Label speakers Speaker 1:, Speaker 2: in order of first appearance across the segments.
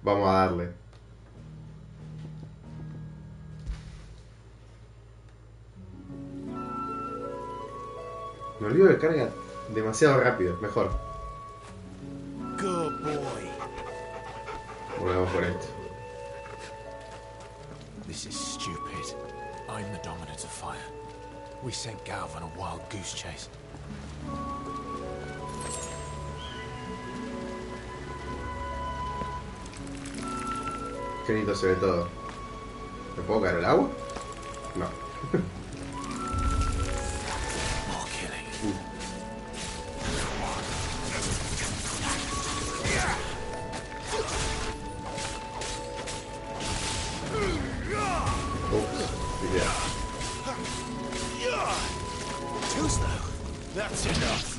Speaker 1: Vamos a darle. Me olvido que carga demasiado rápido. Mejor.
Speaker 2: Good boy.
Speaker 1: Volvemos por esto.
Speaker 2: This is stupid. I'm the dominant of fire. We sent Galv on a wild goose chase.
Speaker 1: Qué bonito se ve todo. ¿Me puedo caer al agua? No.
Speaker 2: More killing.
Speaker 1: Yeah.
Speaker 2: Too slow. That's enough.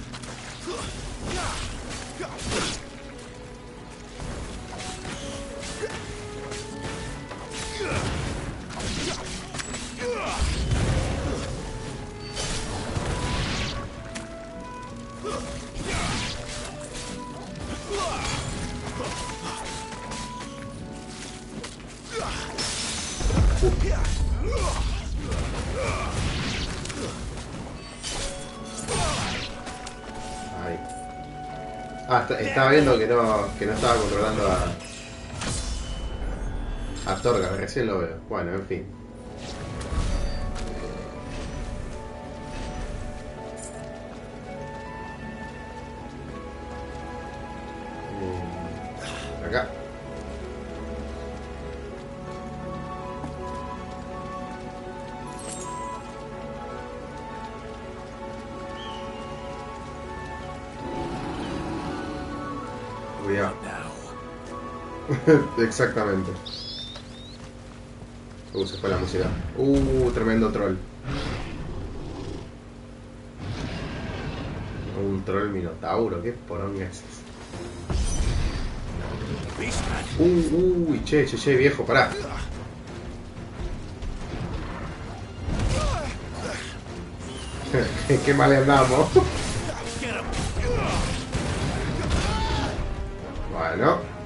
Speaker 1: Ahí. Ah, estaba viendo que no estaba controlando a Torgal, recién lo veo. Bueno, en fin. Acá. Cuidado. Exactamente. Se fue la música. Tremendo troll. Un troll minotauro. ¿Qué poronga es ese? Uy, che, viejo, pará. Qué mal andamos. Bueno.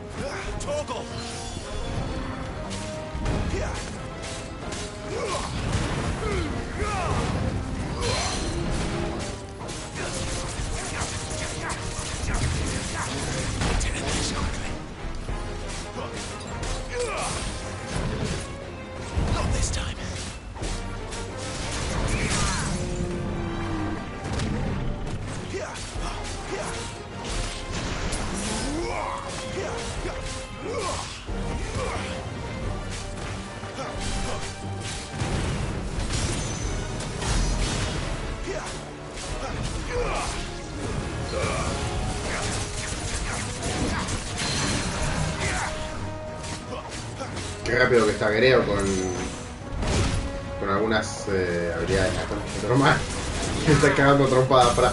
Speaker 1: Qué rápido que está Greo con algunas habilidades. Normal. Me está cagando trompada para.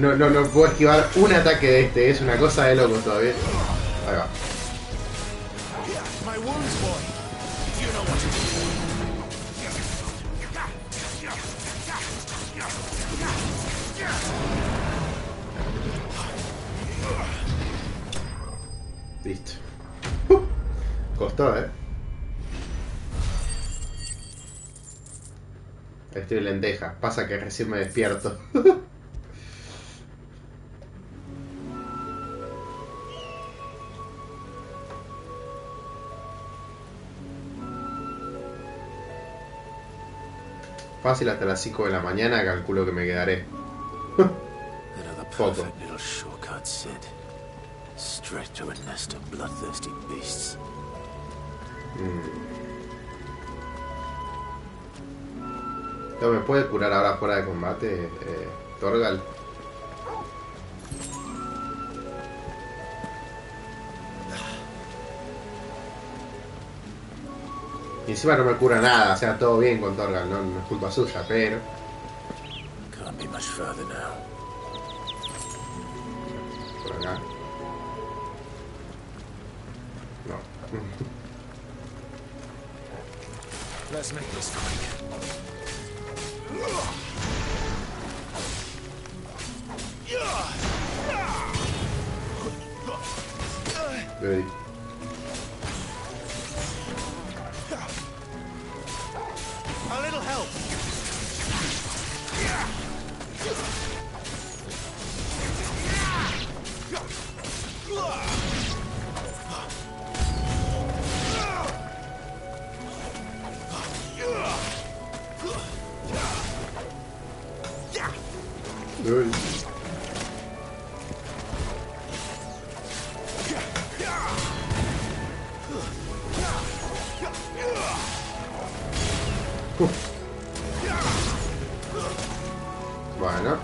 Speaker 1: No puedo esquivar un ataque de este, es una cosa de loco todavía. Ahí va. Listo. Costó, Estoy de lenteja, pasa que recién me despierto. Fácil hasta las 5 de la mañana, calculo que me quedaré. Poco. ¿No me puede curar ahora fuera de combate, Torgal? Y encima no me cura nada, o sea, todo bien con Torgal, no es culpa suya, pero...
Speaker 2: Can't be much further now.
Speaker 1: Por acá. No.
Speaker 2: Let's make this quick.
Speaker 1: Ready.
Speaker 2: A little help.
Speaker 1: Ready. Bueno.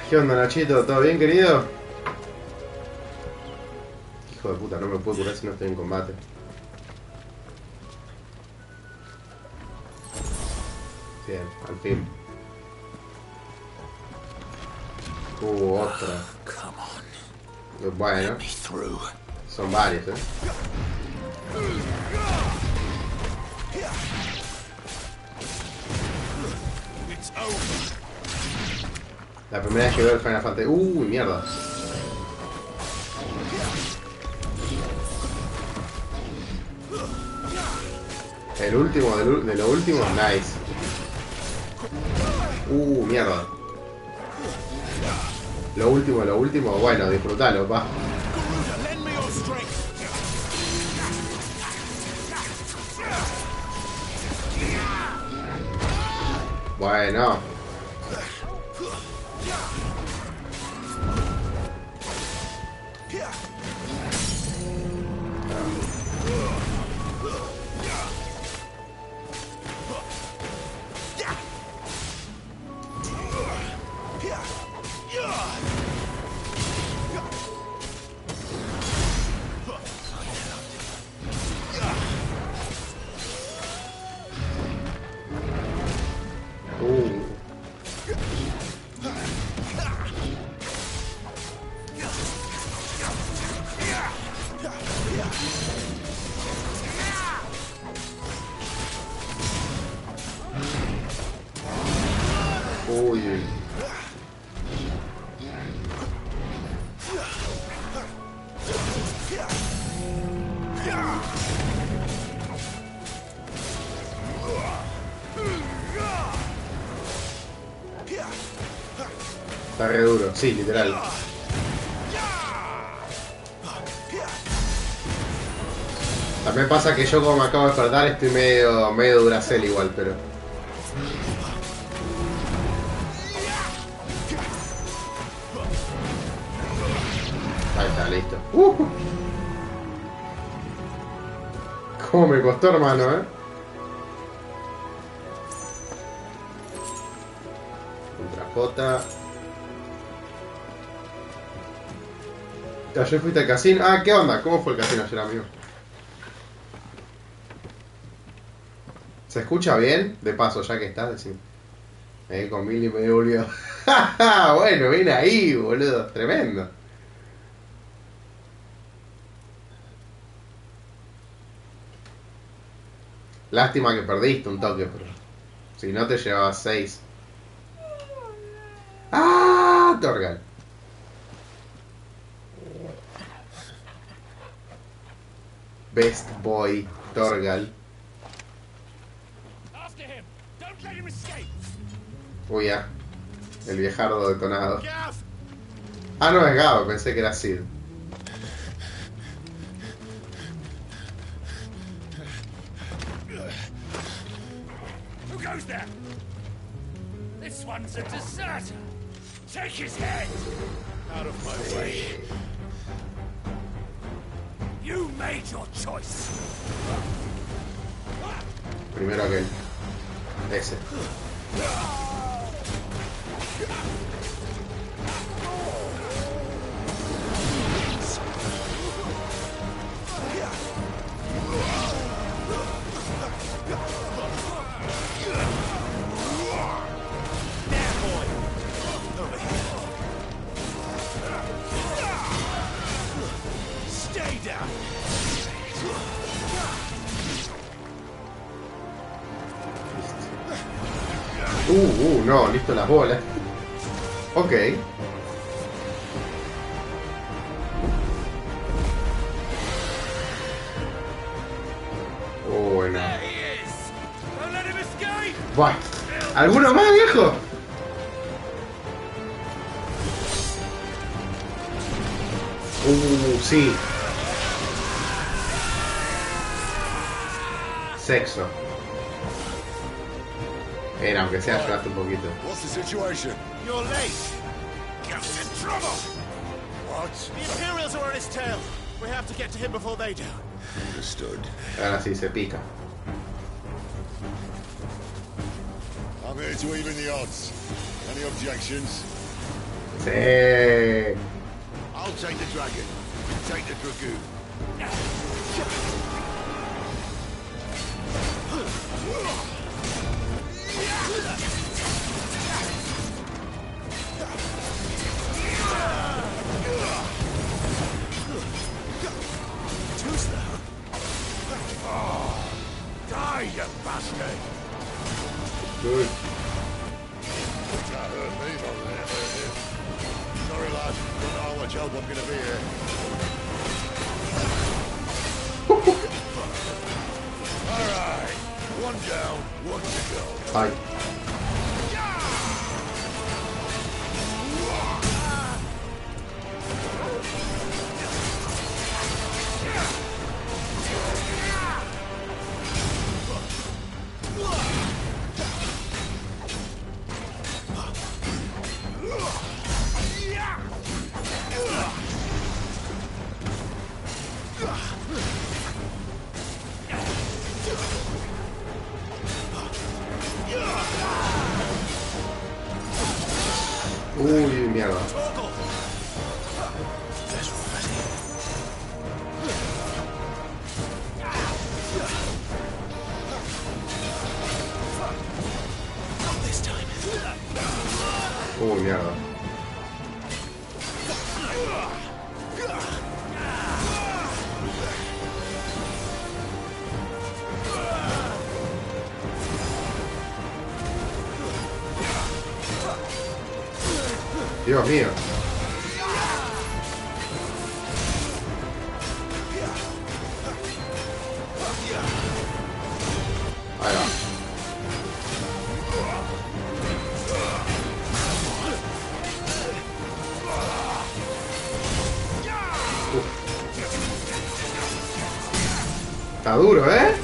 Speaker 1: ¿Qué onda, Nachito? ¿Todo bien, querido? Hijo de puta, no me puedo curar si no estoy en combate. Bien, al fin. Otra.
Speaker 2: Come on.
Speaker 1: Bueno,
Speaker 2: Let me through.
Speaker 1: son varios,
Speaker 2: It's over.
Speaker 1: La primera vez que veo el Final Fantasy... mierda. El último de lo último, nice. Mierda. Lo último, bueno, disfrutalo, pa.
Speaker 2: Lend me your strength.
Speaker 1: Bueno. Uy. Está re duro, sí, literal. También pasa que yo, como me acabo de despertar, estoy medio Duracell igual, pero... Ahí está, listo. Cómo me costó, hermano, Contra J. Ayer fuiste al casino. Ah, ¿qué onda? ¿Cómo fue el casino ayer, amigo? ¿Se escucha bien? De paso, ya que estás, decime. Con Milly me volvió. Bueno, viene ahí, boludo. Tremendo. Lástima que perdiste un toque, pero... Si no te llevabas 6. ¡Ah! Torgal. Best Boy Torgal. Uy, ya. El viejardo detonado. Ah, no, es Gabo, pensé que era Sid.
Speaker 3: Who goes there? This one's a deserter. Take his head.
Speaker 2: Out of my way.
Speaker 3: You made your choice.
Speaker 1: Primero aquel. Ese. No, listo las bolas. Ok. Bueno. Buah. ¿Alguno más, viejo? Sí. Sexo. Era, aunque sea, ayudaste un poquito.
Speaker 4: What's the situation?
Speaker 3: You're late. Captain Trouble.
Speaker 4: What?
Speaker 3: The Imperials are on his tail. We have to get to him before they do.
Speaker 4: Understood.
Speaker 1: Ahora sí, se pica.
Speaker 4: I'm here to even the odds. Any objections?
Speaker 1: Sí.
Speaker 4: I'll take the dragon. You take the dragoon.
Speaker 3: Too slow. Die, you bastard.
Speaker 1: Good.
Speaker 4: That hurt me, not that hurt him. Sorry, lad. Don't know how much help I'm gonna be here. Alright. One down, one to go.
Speaker 1: Ay. Uy, mierda. Uy, mierda. Dios mío. Ahí va. Está duro, ¿eh?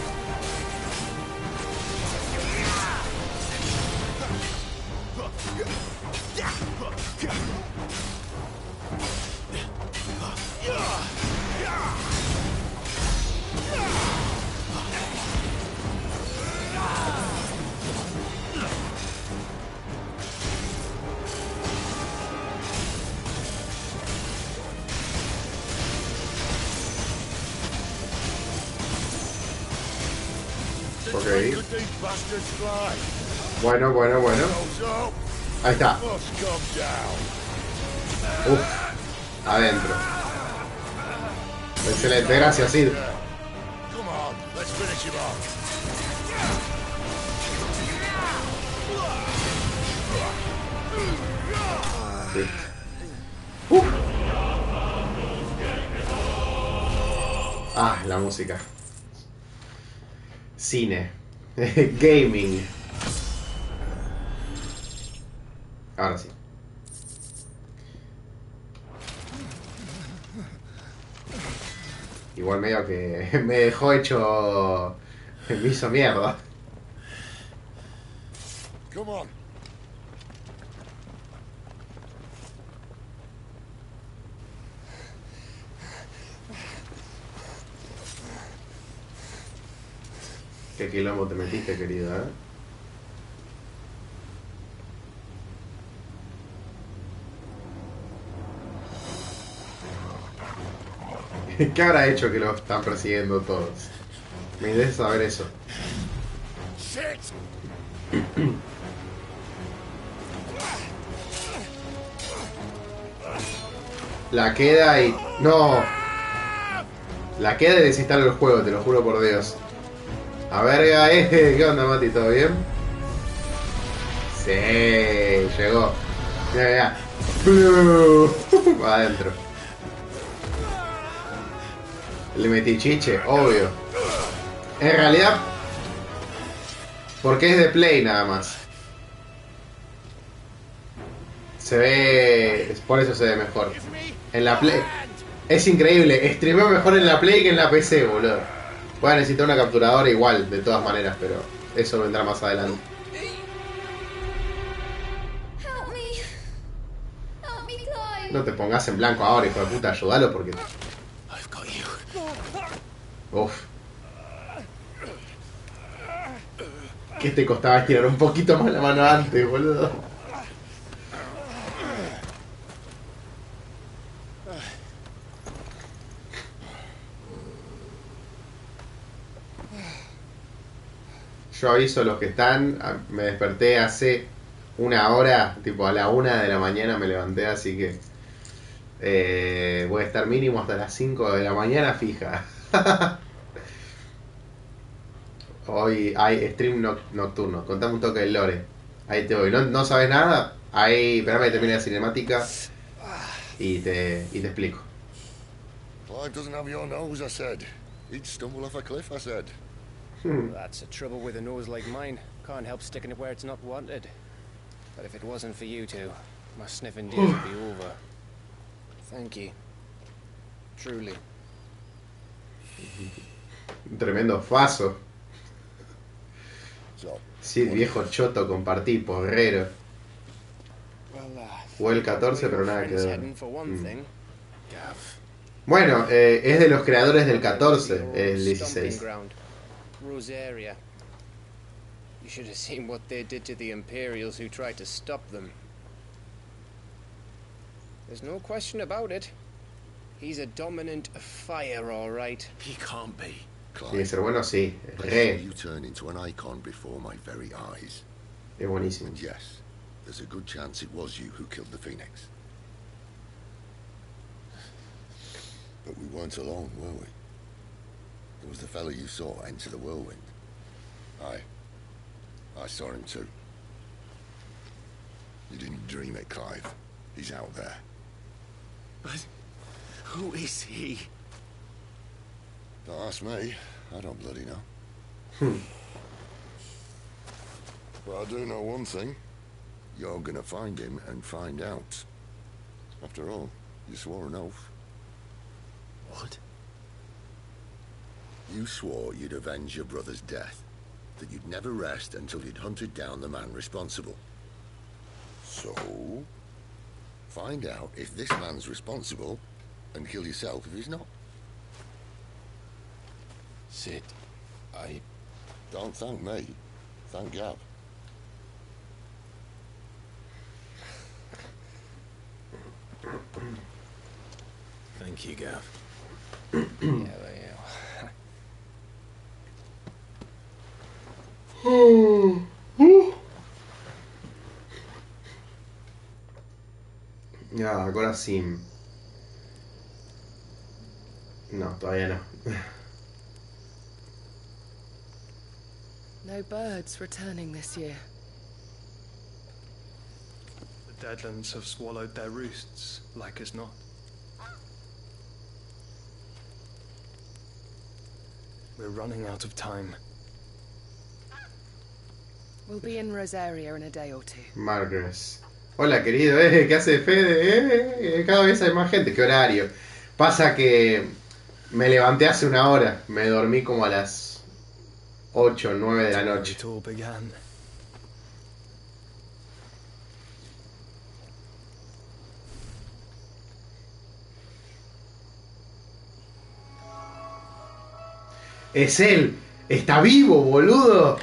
Speaker 1: Ok. Bueno, bueno, bueno. Ahí está. Uf. Adentro. Excelente, gracias, Sid. Sí. Ah, la música. Cine. Gaming. Ahora sí. Igual medio que me dejó hecho... Me hizo mierda.
Speaker 4: Come on.
Speaker 1: Qué quilombo te metiste, querido, ¿Qué habrá hecho que lo están persiguiendo todos? Me interesa saber eso.
Speaker 3: Shit!
Speaker 1: La queda y... ¡No! La queda y desinstalo el juego, te lo juro por Dios. A verga, ¿qué onda, Mati? ¿Todo bien? Sí, llegó. Mira, mira. Va adentro. Le metí chiche, obvio. En realidad, porque es de Play nada más. Se ve... Por eso se ve mejor. En la Play... Es increíble, streameo mejor en la Play que en la PC, boludo. Voy a necesitar una capturadora igual, de todas maneras, pero eso vendrá más adelante. No te pongas en blanco ahora, hijo de puta, ayúdalo porque... Uff. ¿Qué te costaba estirar un poquito más la mano antes, boludo? Yo aviso a los que están, me desperté hace una hora, tipo a la 1 de la mañana me levanté, así que voy a estar mínimo hasta las 5 de la mañana fija. Hoy hay stream nocturno, contame un toque del lore. Ahí te voy, ¿no sabes nada? Ahí, espérame que termine la cinemática y te explico.
Speaker 4: Clive doesn't have your nose, I said. He'd stumble off a cliff, I said.
Speaker 5: That's the trouble with a nose like mine. Can't help sticking it where it's not wanted. But if it wasn't for you two, my sniffing days would be over. Thank you. Truly.
Speaker 1: Un tremendo faso.
Speaker 4: So,
Speaker 1: Sí, viejo choto, compartí, porrero. Jugué el 14, pero nada que ver. Bueno, es de los creadores del 14, el 16.
Speaker 5: Rosaria. You should have seen what they did to the Imperials who tried to stop them. There's no question about it. He's a dominant fire, all right.
Speaker 2: He can't be.
Speaker 1: Tiene que ser bueno, sí.
Speaker 4: I saw
Speaker 1: Re.
Speaker 4: you turn into an icon before my very eyes.
Speaker 1: Es buenísimo.
Speaker 4: And yes, there's a good chance it was you who killed the Phoenix. But we weren't alone, were we? There was the fellow you saw enter the whirlwind. I saw him too. You didn't dream it, Clive. He's out there.
Speaker 2: But who is he?
Speaker 4: Don't ask me. I don't bloody know. But I do know one thing. You're gonna find him and find out. After all, you swore an oath.
Speaker 2: What?
Speaker 4: You swore you'd avenge your brother's death. That you'd never rest until you'd hunted down the man responsible. So, find out if this man's responsible and kill yourself if he's not.
Speaker 2: Sid, I...
Speaker 4: Don't thank me. Thank Gav.
Speaker 2: Thank you, Gav.
Speaker 5: Yeah.
Speaker 1: Ya, agora sim. No, todavía no.
Speaker 6: No birds returning this year.
Speaker 7: The Deadlands have swallowed their roosts, like as not. We're running out of time.
Speaker 6: We'll be in Rosaria in a day or two.
Speaker 1: Margaret. Hola, querido, ¿qué hace Fede? Cada vez hay más gente. ¿Qué horario? Pasa que me levanté hace una hora. Me dormí como a las 8 o 9 de la noche.
Speaker 7: It all began.
Speaker 1: Es él. ¡Está vivo, boludo!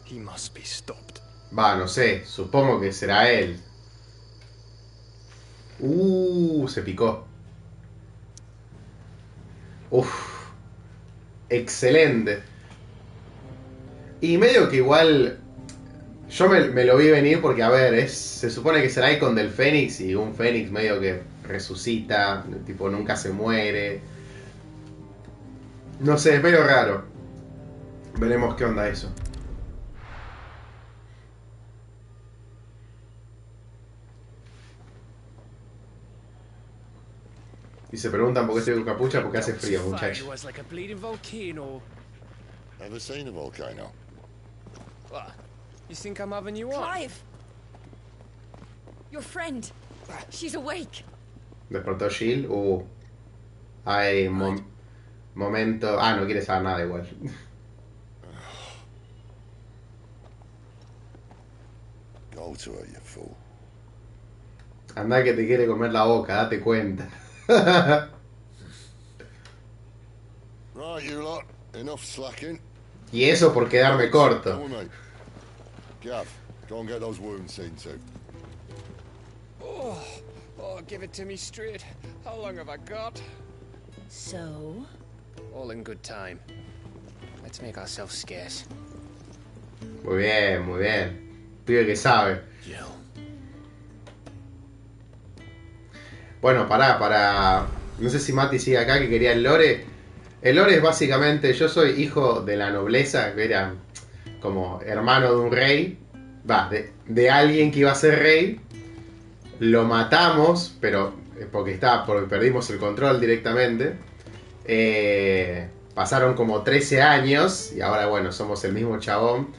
Speaker 7: He must be stopped.
Speaker 1: Va, no sé. Supongo que será él. Se picó. Uf. Excelente. Y medio que igual... Yo me lo vi venir porque, a ver, se supone que es el icon del Fénix y un Fénix medio que resucita, tipo nunca se muere. No sé, es medio raro. Veremos qué onda eso. Y se preguntan por qué estoy con capucha, porque hace frío, muchachos.
Speaker 5: Was like a bleeding volcano.
Speaker 4: Ever seen a volcano?
Speaker 5: What? You think I'm having you on?
Speaker 8: Clive! Your friend. She's awake.
Speaker 1: Despertó Jill. Hay momento... Ah, no quiere saber nada igual.
Speaker 4: Go to her, you fool.
Speaker 1: Anda que te quiere comer la boca, date cuenta.
Speaker 4: Right, you lot. Enough slacking.
Speaker 1: Y eso por quedarme corto.
Speaker 4: Come on, mate. Gav, go and get those wounds seen to.
Speaker 5: Oh, give it to me straight. How long have I got?
Speaker 8: So?
Speaker 5: All in good time. Let's make ourselves scarce.
Speaker 1: Muy bien, muy bien. Pibe que sabe.
Speaker 2: Jill.
Speaker 1: Bueno, para... No sé si Mati sigue acá, que quería el lore. El lore es básicamente... Yo soy hijo de la nobleza, que era como hermano de un rey. Va, de alguien que iba a ser rey. Lo matamos, pero porque perdimos el control directamente. Pasaron como 13 años y ahora, bueno, somos el mismo chabón.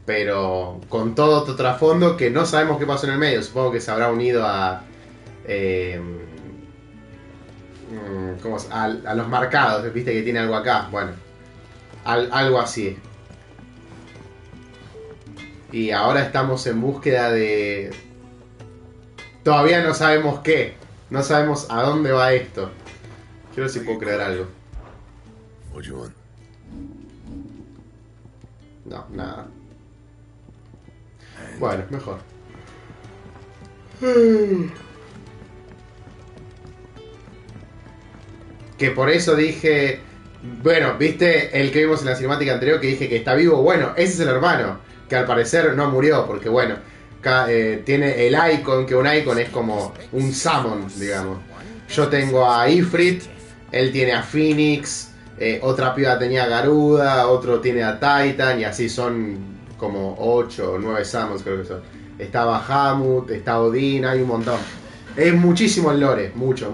Speaker 1: Pero con todo otro trasfondo que no sabemos qué pasó en el medio. Supongo que se habrá unido a... a los marcados, viste que tiene algo acá. Bueno, algo así. Y ahora estamos en búsqueda de... Todavía no sabemos qué. No sabemos a dónde va esto. Quiero ver si puedo crear algo.
Speaker 4: What do you want?
Speaker 1: No, nada. Bueno, mejor. Que por eso dije... Bueno, viste el que vimos en la cinemática anterior que dije que está vivo. Bueno, ese es el hermano. Que al parecer no murió porque bueno... tiene el icon, que un icon es como un summon, digamos. Yo tengo a Ifrit, él tiene a Phoenix, otra piba tenía a Garuda, otro tiene a Titan, y así son como 8 o 9 summons creo que son. Estaba Hamut, está Odin, hay un montón. Es muchísimo el lore, mucho.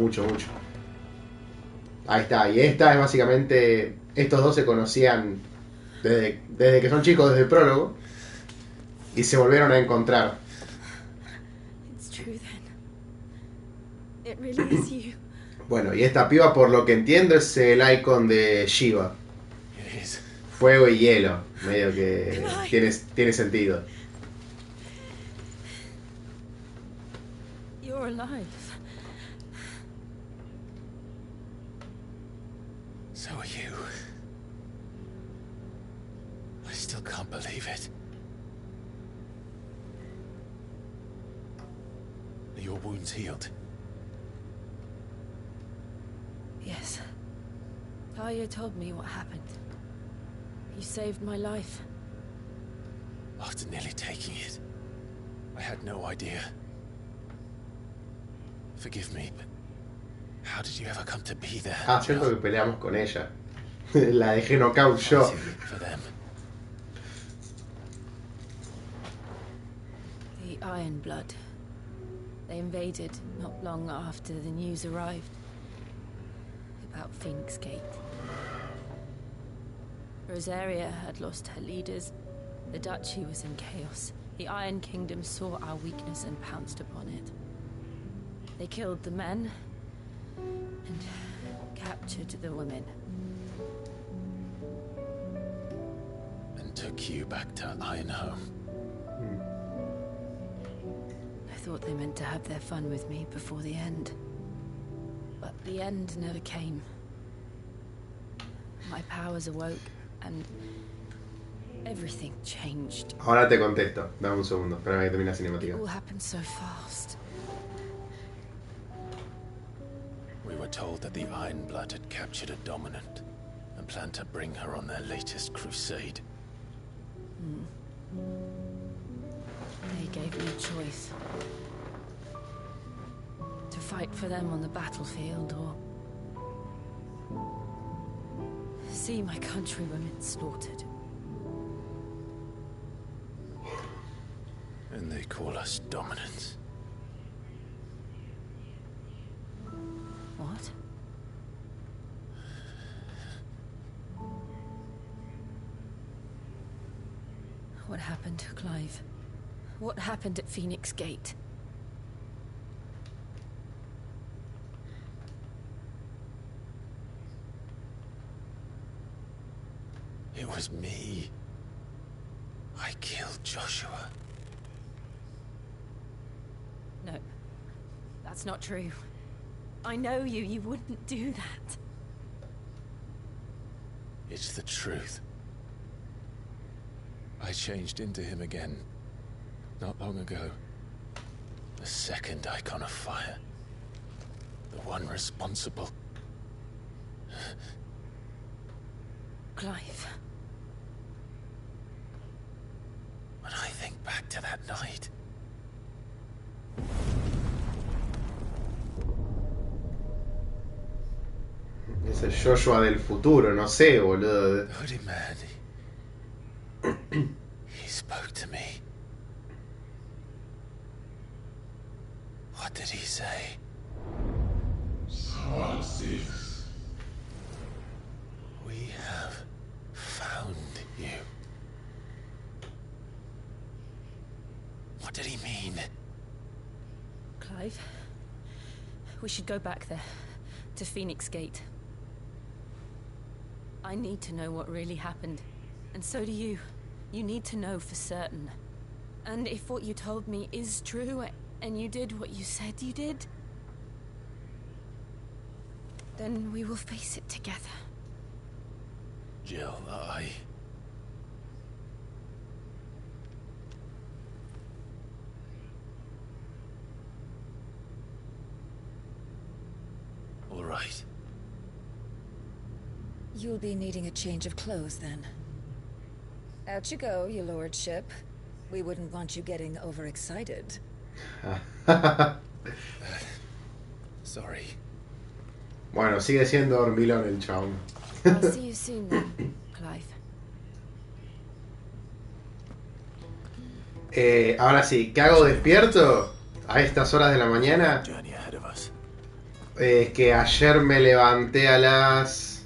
Speaker 1: Ahí está, y esta es básicamente... Estos dos se conocían desde que son chicos, desde el prólogo. Y se volvieron a encontrar.
Speaker 8: It's true then. It really is you.
Speaker 1: Bueno, y esta piba, por lo que entiendo, es el icon de Shiva.
Speaker 2: It is.
Speaker 1: Fuego y hielo. Medio que tiene sentido.
Speaker 8: You're alive.
Speaker 2: So are you. I still can't believe it. Are your wounds healed?
Speaker 8: Yes. Talia told me what happened. You saved my life.
Speaker 2: After nearly taking it, I had no idea. Forgive me, but how did you ever come to be there?
Speaker 1: Ah, cierto que peleamos con ella. La dejé knockout yo.
Speaker 2: For them.
Speaker 8: The Iron Blood. They invaded not long after the news arrived about Phoenix Gate. Rosaria had lost her leaders. The duchy was in chaos. The Iron Kingdom saw our weakness and pounced upon it. They killed the men and captured the women.
Speaker 2: And took you back to Ironhome.
Speaker 8: I thought they meant to have their fun with me before the end. But the end never came. My powers awoke, and everything changed.
Speaker 1: Ahora te contesto. Dame un segundo. Espérame que termine la
Speaker 8: It
Speaker 1: cinemática.
Speaker 8: all happened so fast.
Speaker 2: We were told that the Iron Blood had captured a dominant and planned to bring her on their latest crusade.
Speaker 8: They gave me a choice. To fight for them on the battlefield, or see my countrywomen slaughtered.
Speaker 2: And they call us dominants.
Speaker 8: What? What happened to Clive? What happened at Phoenix Gate?
Speaker 2: It was me. I killed Joshua.
Speaker 8: No, that's not true. I know you. You wouldn't do that.
Speaker 2: It's the truth. I changed into him again, not long ago. The second icon of fire. The one responsible.
Speaker 8: Clive.
Speaker 2: When I think back to that night...
Speaker 1: Es el Joshua del futuro, no sé, boludo.
Speaker 2: Hoodie man. He spoke to me. What did he say? We have found you. What did he mean?
Speaker 8: Clive, we should go back there, to Phoenix Gate. I need to know what really happened, and so do you. You need to know for certain. And if what you told me is true, and you did what you said you did, then we will face it together.
Speaker 2: Jill, all right.
Speaker 9: You'll be needing a change of clothes, then. Out you go, your lordship. We wouldn't want you getting overexcited.
Speaker 2: Sorry.
Speaker 1: Bueno, sigue siendo dormilón el chabón.
Speaker 8: I'll see you soon then, Clive.
Speaker 1: Ahora sí, ¿qué hago despierto a estas horas de la mañana?
Speaker 2: Journey ahead of us.
Speaker 1: Que ayer me levanté a las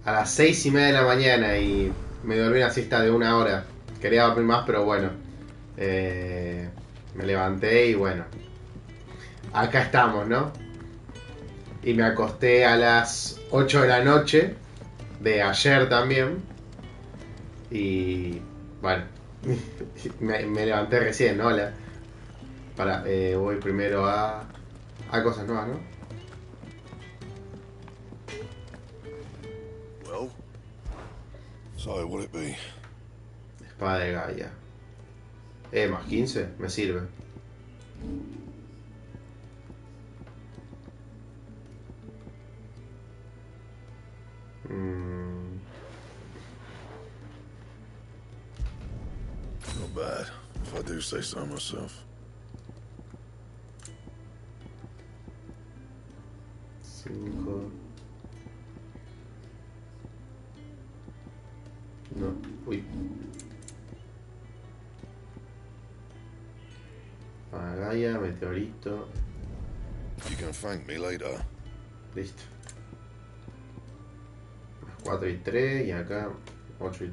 Speaker 1: 6:30 de la mañana y me dormí una siesta de 1 hora. Quería dormir más, pero bueno. Me levanté y bueno. Acá estamos, ¿no? Y me acosté a las 8 de la noche de ayer también. Y bueno, me levanté recién, ¿no? Voy primero a cosas nuevas, ¿no?
Speaker 4: Well, so will it be?
Speaker 1: Espada de Gaia. Más 15, me sirve.
Speaker 4: Not bad, if I do say so myself.
Speaker 1: 5. No, uy. Gaia, meteorito.
Speaker 4: You can thank me later.
Speaker 1: Listo. 4 y 3 y acá 8 y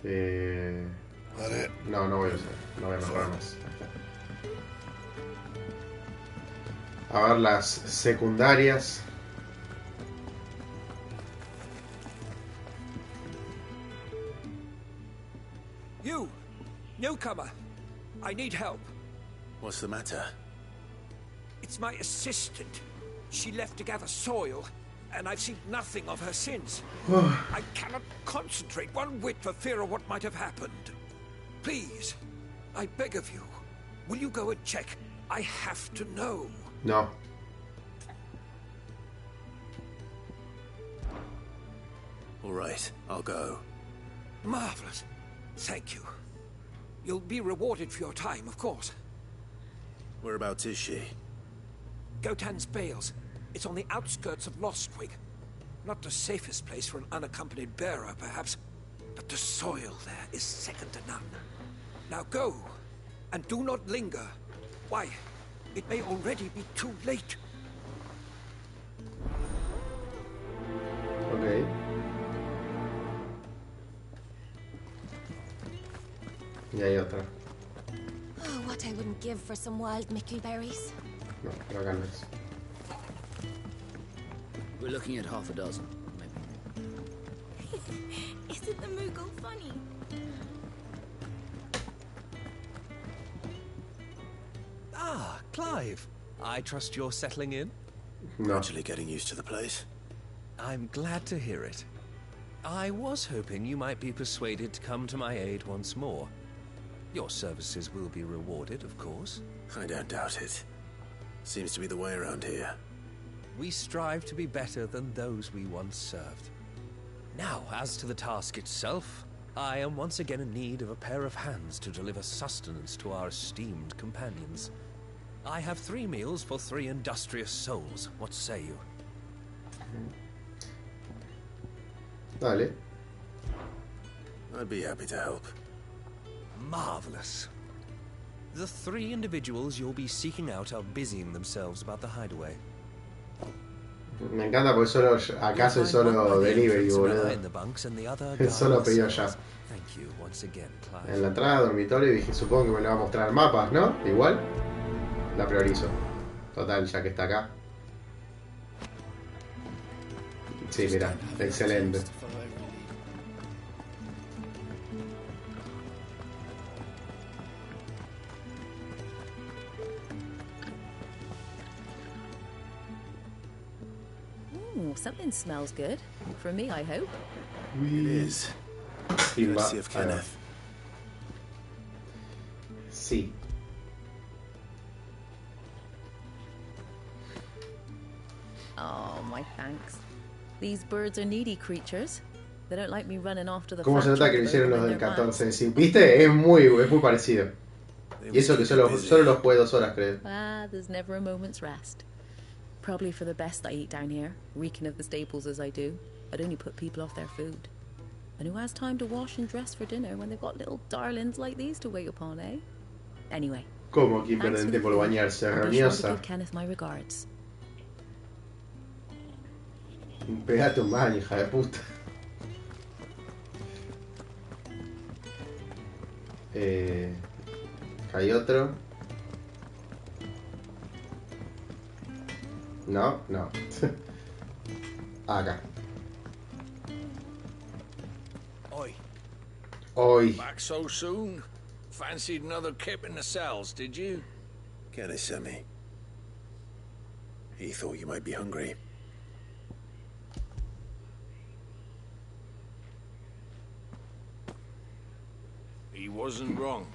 Speaker 1: 3. Vale. No voy a usar. No voy a mejorar más. A ver las secundarias.
Speaker 10: You, newcomer. I need help.
Speaker 2: What's the matter?
Speaker 10: It's my assistant. She left to gather soil, and I've seen nothing of her since. I cannot concentrate one whit for fear of what might have happened. Please, I beg of you, will you go and check? I have to know.
Speaker 1: No.
Speaker 2: All right, I'll go.
Speaker 10: Marvelous. Thank you. You'll be rewarded for your time, of course.
Speaker 2: Whereabouts is she?
Speaker 10: Gotan's Bales. It's on the outskirts of Lostwig. Not the safest place for an unaccompanied bearer, perhaps, but the soil there is second to none. Now go, and do not linger. Why, it may already be too late.
Speaker 1: Ok. Y hay otra.
Speaker 11: Oh, what I wouldn't give for some wild mickleberries.
Speaker 1: No, pero acá no es.
Speaker 12: We're looking at half a dozen, maybe.
Speaker 11: Isn't the Moogle funny?
Speaker 13: Ah, Clive. I trust you're settling in?
Speaker 1: No.
Speaker 2: Gradually getting used to the place.
Speaker 13: I'm glad to hear it. I was hoping you might be persuaded to come to my aid once more. Your services will be rewarded, of course.
Speaker 2: I don't doubt it. Seems to be the way around here.
Speaker 13: We strive to be better than those we once served. Now, as to the task itself, I am once again in need of a pair of hands to deliver sustenance to our esteemed companions. I have 3 meals for 3 industrious souls. What say you?
Speaker 1: Dale.
Speaker 2: I'd be happy to help.
Speaker 13: Marvelous. The 3 individuals you'll be seeking out are busying themselves about the hideaway.
Speaker 1: Me encanta porque solo acá soy solo delivery, boludo. Solo pedido ya. En la entrada al dormitorio dije, supongo que me lo va a mostrar mapas, ¿no? Igual, la priorizo. Total, ya que está acá. Sí, mira, excelente.
Speaker 14: Something smells good. For me, I hope.
Speaker 2: It is. Courtesy of Kenneth.
Speaker 1: Sí.
Speaker 14: Oh, my thanks. These birds are needy creatures. They don't like me running after the
Speaker 1: ¿Cómo se nota que lo hicieron los del
Speaker 14: their
Speaker 1: 14? Sí, ¿viste? Es muy parecido. Y eso que solo los jugué 2 horas, creo.
Speaker 14: Ah, there's never a moment's rest. Probably for the best I eat down here, reeking of the staples as I do. I'd only put people off their food. And who has time to wash and dress for dinner when they've got little darlings like these to wait upon, eh? Anyway.
Speaker 1: ¿Cómo que pierden tiempo al bañarse? Reuniosa.
Speaker 14: Give Kenneth my regards.
Speaker 1: Pégate un baño, hija de puta. Hay otro. No, no. Acá. Oi.
Speaker 15: Back so soon? Fancied another kip in the cells, did you?
Speaker 2: Kenneth sent me. He thought you might be hungry.
Speaker 15: He wasn't wrong.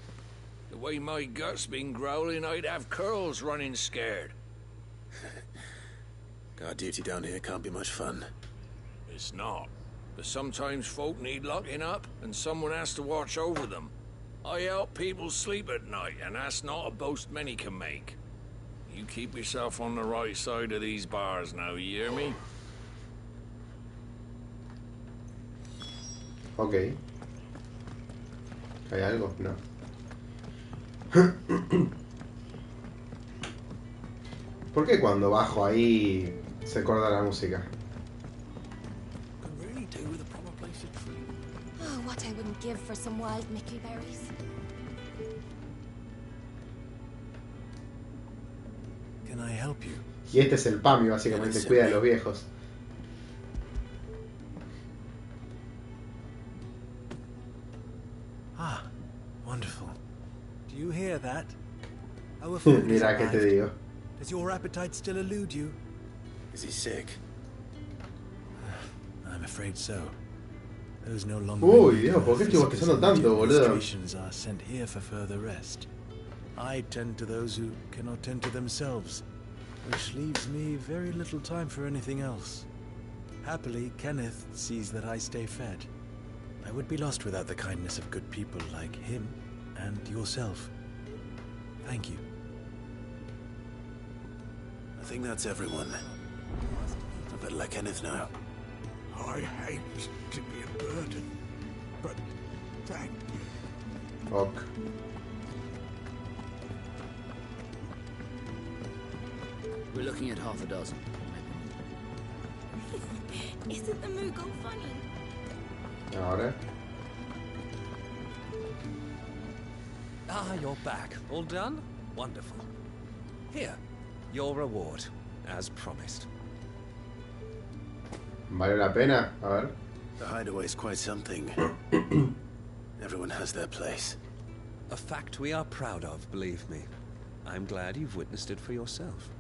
Speaker 15: The way my gut's been growling, I'd have curls running scared.
Speaker 2: Guard duty down here can't be much fun.
Speaker 15: It's not. But sometimes folk need locking up, and someone has to watch over them. I help people sleep at night, and that's not a boast many can make. You keep yourself on the right side of these bars now, you hear me?
Speaker 1: Ok. ¿Hay algo? No. ¿Por qué cuando bajo ahí se corta la música?
Speaker 11: Oh, what I wouldn't give for some wild mickleberries.
Speaker 2: Can I help you?
Speaker 1: Y este es el PAMI, básicamente, cuida de los viejos.
Speaker 16: Ah, wonderful. Do you hear that?
Speaker 1: Mira, ¿qué te digo?
Speaker 16: Does your appetite still elude you?
Speaker 2: Is he sick?
Speaker 16: afraid so. Those no longer
Speaker 1: Uy, Dios, ¿por qué estoy bostezando tanto, boludo?
Speaker 16: administrations are sent here for further rest. I tend to those who cannot tend to themselves, which leaves me very little time for anything else. Happily, Kenneth sees that I stay fed. I would be lost without the kindness of good people like him and yourself. Thank you.
Speaker 2: I think that's everyone. I better let Kenneth know.
Speaker 10: I hate to be a burden, but thank you.
Speaker 1: Ok.
Speaker 12: We're looking at half a dozen.
Speaker 11: Isn't the Moogle funny?
Speaker 1: Ahora.
Speaker 13: Ah, you're back. All done? Wonderful. Here, your reward, as promised.
Speaker 1: ¿Vale la pena? A ver.
Speaker 2: The hideaway's quite something. Everyone has their place.
Speaker 13: A fact we are proud of, believe me. I'm glad you've witnessed it for yourself.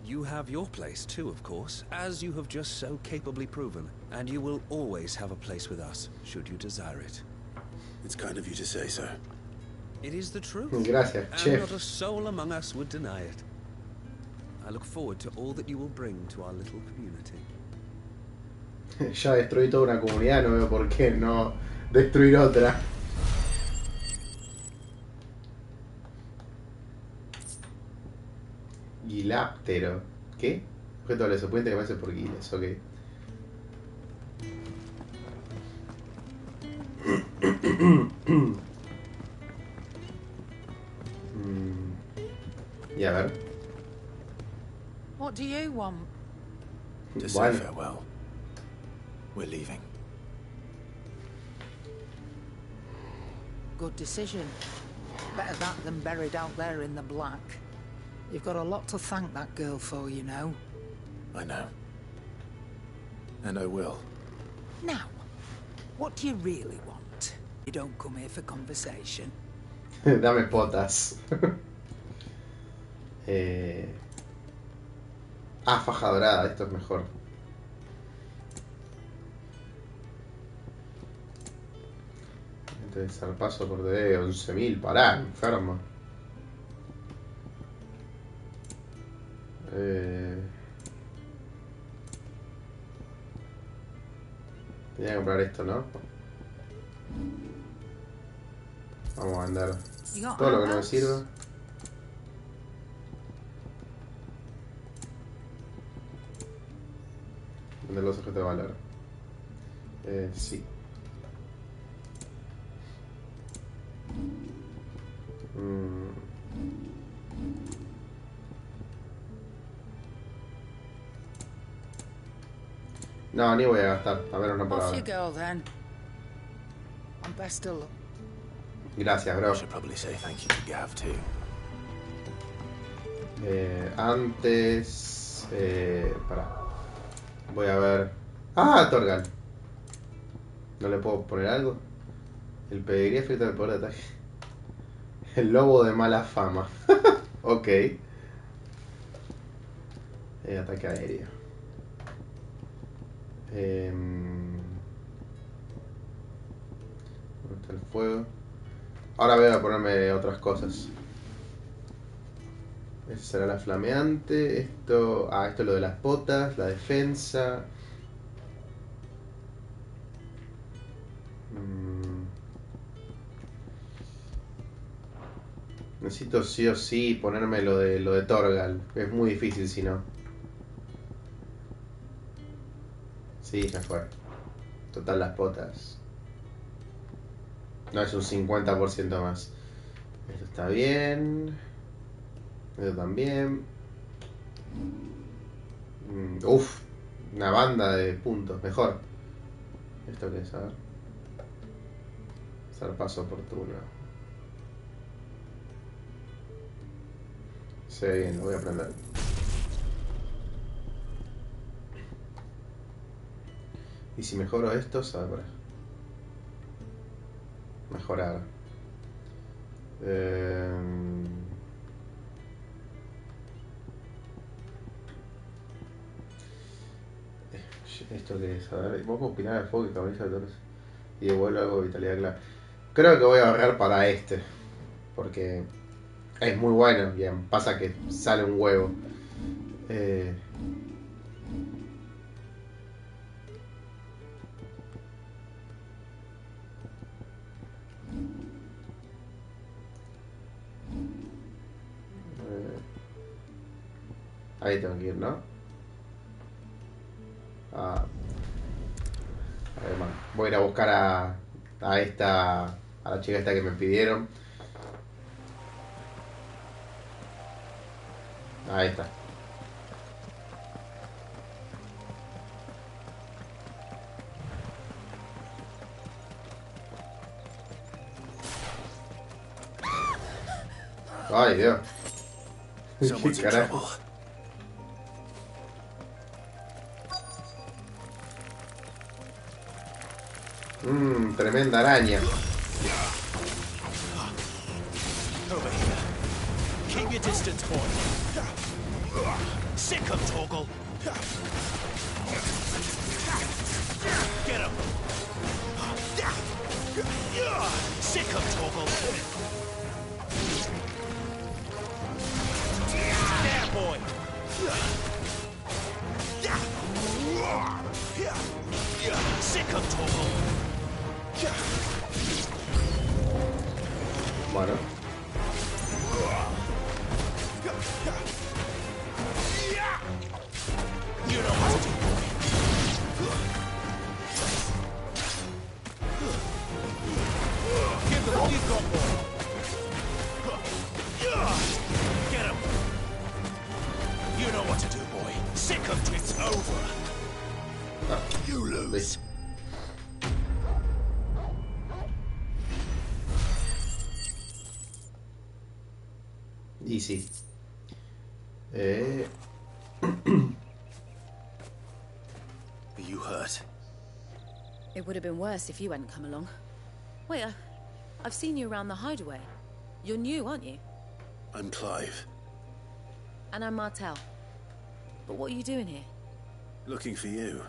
Speaker 13: You have your place too, of course, as you have just so capably proven, and you will always have a place with us, should you desire it.
Speaker 2: It's kind of you to say so.
Speaker 13: It is the truth.
Speaker 1: Gracias,
Speaker 13: and
Speaker 1: chef.
Speaker 13: not a soul among us would deny it. I look forward to all that you will bring to our little community.
Speaker 1: Ya destruí toda una comunidad, no veo por qué no destruir otra. Guiláptero. ¿Qué? Objeto de supuente que pase por guiles, ok. Y a ver.
Speaker 17: What do you want?
Speaker 2: To say farewell. We're leaving.
Speaker 17: Good decision. Better that than buried out there in the black. You've got a lot to thank that girl for, you know.
Speaker 2: I know. And I will.
Speaker 17: Now, what do you really want? You don't come here for conversation.
Speaker 1: Dame potas. Faja dorada, esto es mejor. Entonces, zarpazo por de 11.000, pará, enfermo. Tenía que comprar esto, ¿no? Vamos a vender todo lo que no me sirva. Vender los objetos de valor. Sí. No, ni voy a gastar. A ver, una por
Speaker 17: Off you
Speaker 1: ahora.
Speaker 17: go then. And best of luck.
Speaker 1: Gracias, bro.
Speaker 2: I should probably say thank you to Gav too.
Speaker 1: Antes... Pará. Voy a ver... ¡Ah! Torgal. ¿No le puedo poner algo? El pedigrí afecta el poder de ataque. El lobo de mala fama. Ok. Ataque aéreo. ¿Dónde está el fuego? Ahora voy a ponerme otras cosas. Esa será la flameante. Esto... esto es lo de las potas. La defensa. Necesito sí o sí ponerme lo de Torgal. Es muy difícil si no. Sí, ya fue. Total las potas. No, es un 50% más. Esto está bien. Esto también. Uf. Una banda de puntos. Mejor. ¿Esto qué es? A ver. Zarpazo oportuno. Se ve bien, lo voy a aprender. Y si mejoro estos, a ver. Mejorar. ¿Esto qué es? A ver, vos opinar de fuego y cabeza de toros. Y devuelve algo de vitalidad, claro. Creo que voy a ahorrar para este. Porque es muy bueno. Bien, pasa que sale un huevo. Ahí tengo que ir, ¿no? Ah, además, voy a ir a buscar a esta, a la chica esta que me pidieron. Ahí está. Ay, Dios.
Speaker 2: Someone's in trouble.
Speaker 1: Tremenda araña.
Speaker 3: Over here. Keep your distance, boy. Sick him, Torgal. Get him. Sick him, Torgal. There, boy. Sick him, Torgal.
Speaker 1: Bueno.
Speaker 3: You know what to do, boy. Give them all you've got, boy. Get him. You know what to do, boy. Sick him till it's over. You lose.
Speaker 1: Easy.
Speaker 2: Are you hurt?
Speaker 14: It would have been worse if you hadn't come along. Wait, I've seen you around the hideaway. You're new, aren't you?
Speaker 2: I'm Clive.
Speaker 14: And I'm Martel. But what are you doing here?
Speaker 2: Looking for you.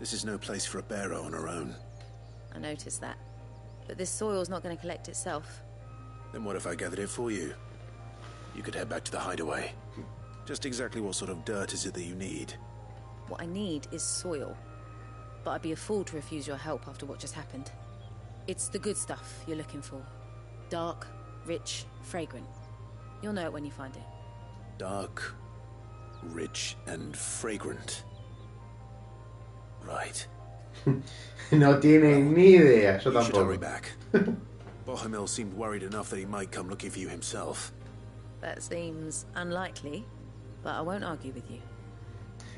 Speaker 2: This is no place for a bearer on her own.
Speaker 14: I noticed that. But this soil's not going to collect itself.
Speaker 2: Then what if I gathered it for you? You could head back to the hideaway. Just exactly what sort of dirt is it that you need?
Speaker 14: What I need is soil. But I'd be a fool to refuse your help after what just happened. It's the good stuff you're looking for. Dark, rich, fragrant. You'll know it when you find it.
Speaker 2: Dark, rich, and fragrant. Right.
Speaker 1: No tiene ni idea. Yo
Speaker 2: You should hurry
Speaker 1: tampoco.
Speaker 2: back. Bohemil seemed worried enough that he might come looking for you himself.
Speaker 14: That seems unlikely, but I won't argue with you.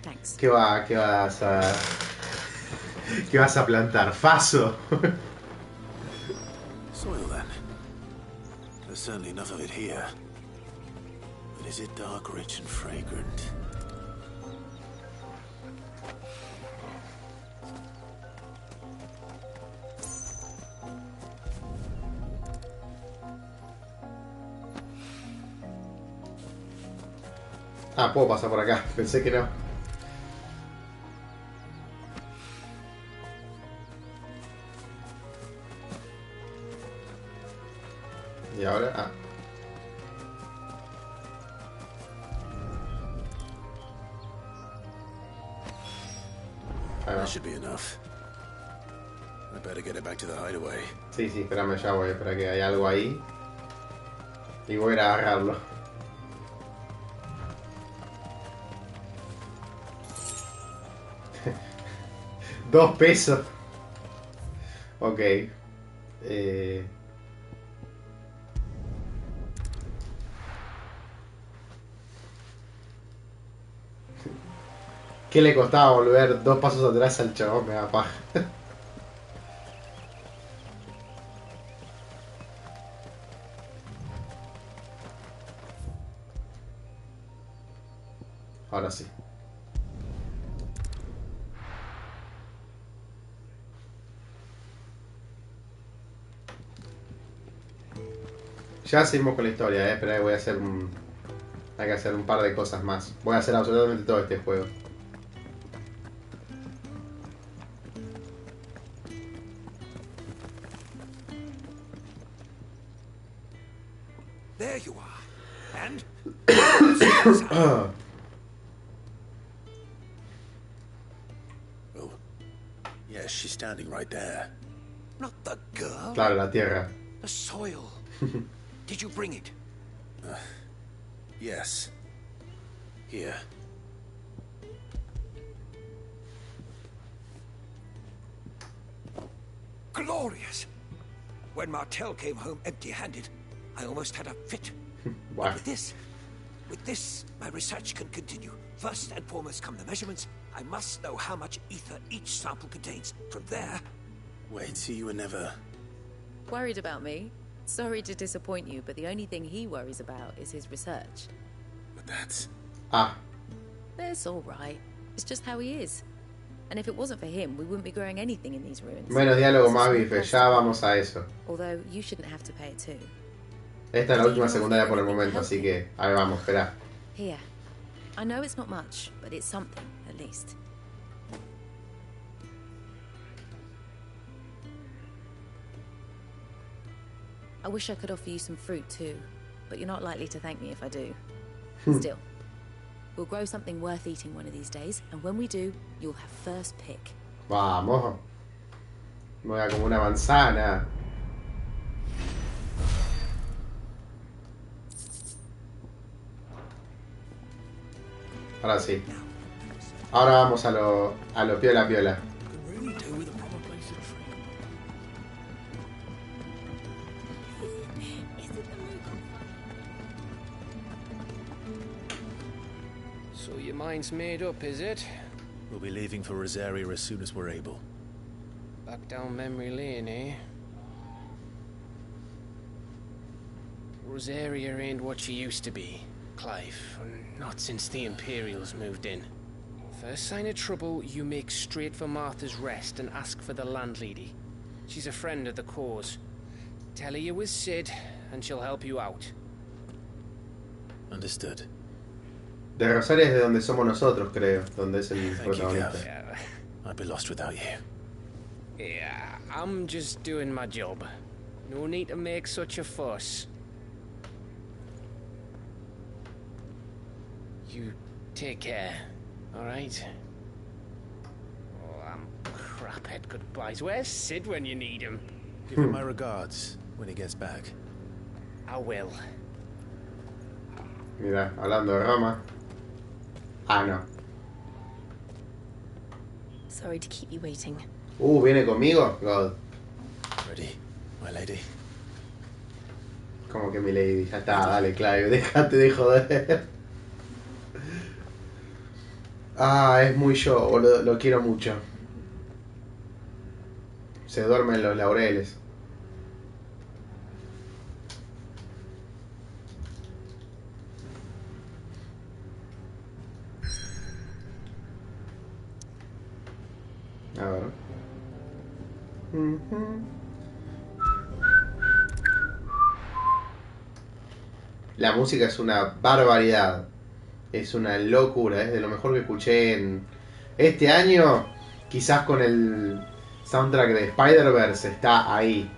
Speaker 14: Thanks.
Speaker 1: ¿Qué vas a... ¿Qué vas a plantar? ¿Faso?
Speaker 2: Soil, then. There's certainly enough of it here. But is it dark, rich, and fragrant?
Speaker 1: Ah, puedo pasar por acá. Pensé que no. Y ahora... Ah. Ahí va.
Speaker 2: That should be enough. I better get it back to the hideaway.
Speaker 1: Sí, espérame, ya voy. Espera que hay algo ahí. Y voy a ir a agarrarlo. $2. Ok. ¿Qué le costaba volver 2 pasos atrás al chabón? Me da paja. Ahora sí. Ya seguimos con la historia, espera, voy a hacer un... Hay que hacer un par de cosas más. Voy a hacer absolutamente todo este juego.
Speaker 10: There you are. And
Speaker 2: Oh, yes, she's standing right there.
Speaker 10: not the girl.
Speaker 1: Claro, la tierra.
Speaker 10: The soil. Did you bring it?
Speaker 2: Yes. Here.
Speaker 10: Glorious. When Martel came home empty-handed, I almost had a fit.
Speaker 1: Wow.
Speaker 10: But with this, my research can continue. First and foremost come the measurements. I must know how much ether each sample contains. From there...
Speaker 2: Wait, so you were never...
Speaker 14: Worried about me? Sorry to disappoint you, but the only thing he worries about is his research.
Speaker 2: But that's...
Speaker 1: Ah.
Speaker 14: That's all right. It's just how he is. And if it wasn't for him, we wouldn't be growing anything in these ruins.
Speaker 1: Menos diálogo, más bife. Ya vamos a eso.
Speaker 14: Although you shouldn't have to pay it too.
Speaker 1: Esta es la última secundaria por el momento, así que ahí vamos, espera.
Speaker 14: Here. I know it's not much, but it's something, at least. I wish I could offer you some fruit too, but you're not likely to thank me if I do. Still, we'll grow something worth eating one of these days, and when we do, you'll have first pick.
Speaker 1: Vamos. Me voy a como una manzana. Ahora sí. Ahora vamos a lo piola piola.
Speaker 5: So your mind's made up, is it?
Speaker 2: We'll be leaving for Rosaria as soon as we're able.
Speaker 5: Back down memory lane, eh? Rosaria ain't what she used to be, Clive. Not since the Imperials moved in. First sign of trouble, you make straight for Martha's Rest and ask for the landlady. She's a friend of the cause. Tell her you was Sid, and she'll help you out.
Speaker 2: Understood.
Speaker 1: De Rosaria es de donde somos nosotros, creo. Donde es el protagonista.
Speaker 5: Yeah.
Speaker 2: I'd be lost without you.
Speaker 5: Yeah, I'm just doing my job. No need to make such a fuss. You take care, alright? Oh, I'm crap at goodbyes. Where's Sid when you need him?
Speaker 2: Give him my regards when he gets back.
Speaker 5: I will.
Speaker 1: Mira, hablando de Roma. Ah, no.
Speaker 8: Sorry to keep you waiting.
Speaker 1: ¿Viene conmigo? God.
Speaker 2: Ready, my lady?
Speaker 1: Como que mi lady. Ya está, dale, Clive. Déjate de joder. Ah, es muy yo, boludo. Lo quiero mucho. Se duerme en los laureles. A ver. La música es una barbaridad. Es una locura. Es de lo mejor que escuché en este año. Quizás con el soundtrack de Spider-Verse está ahí.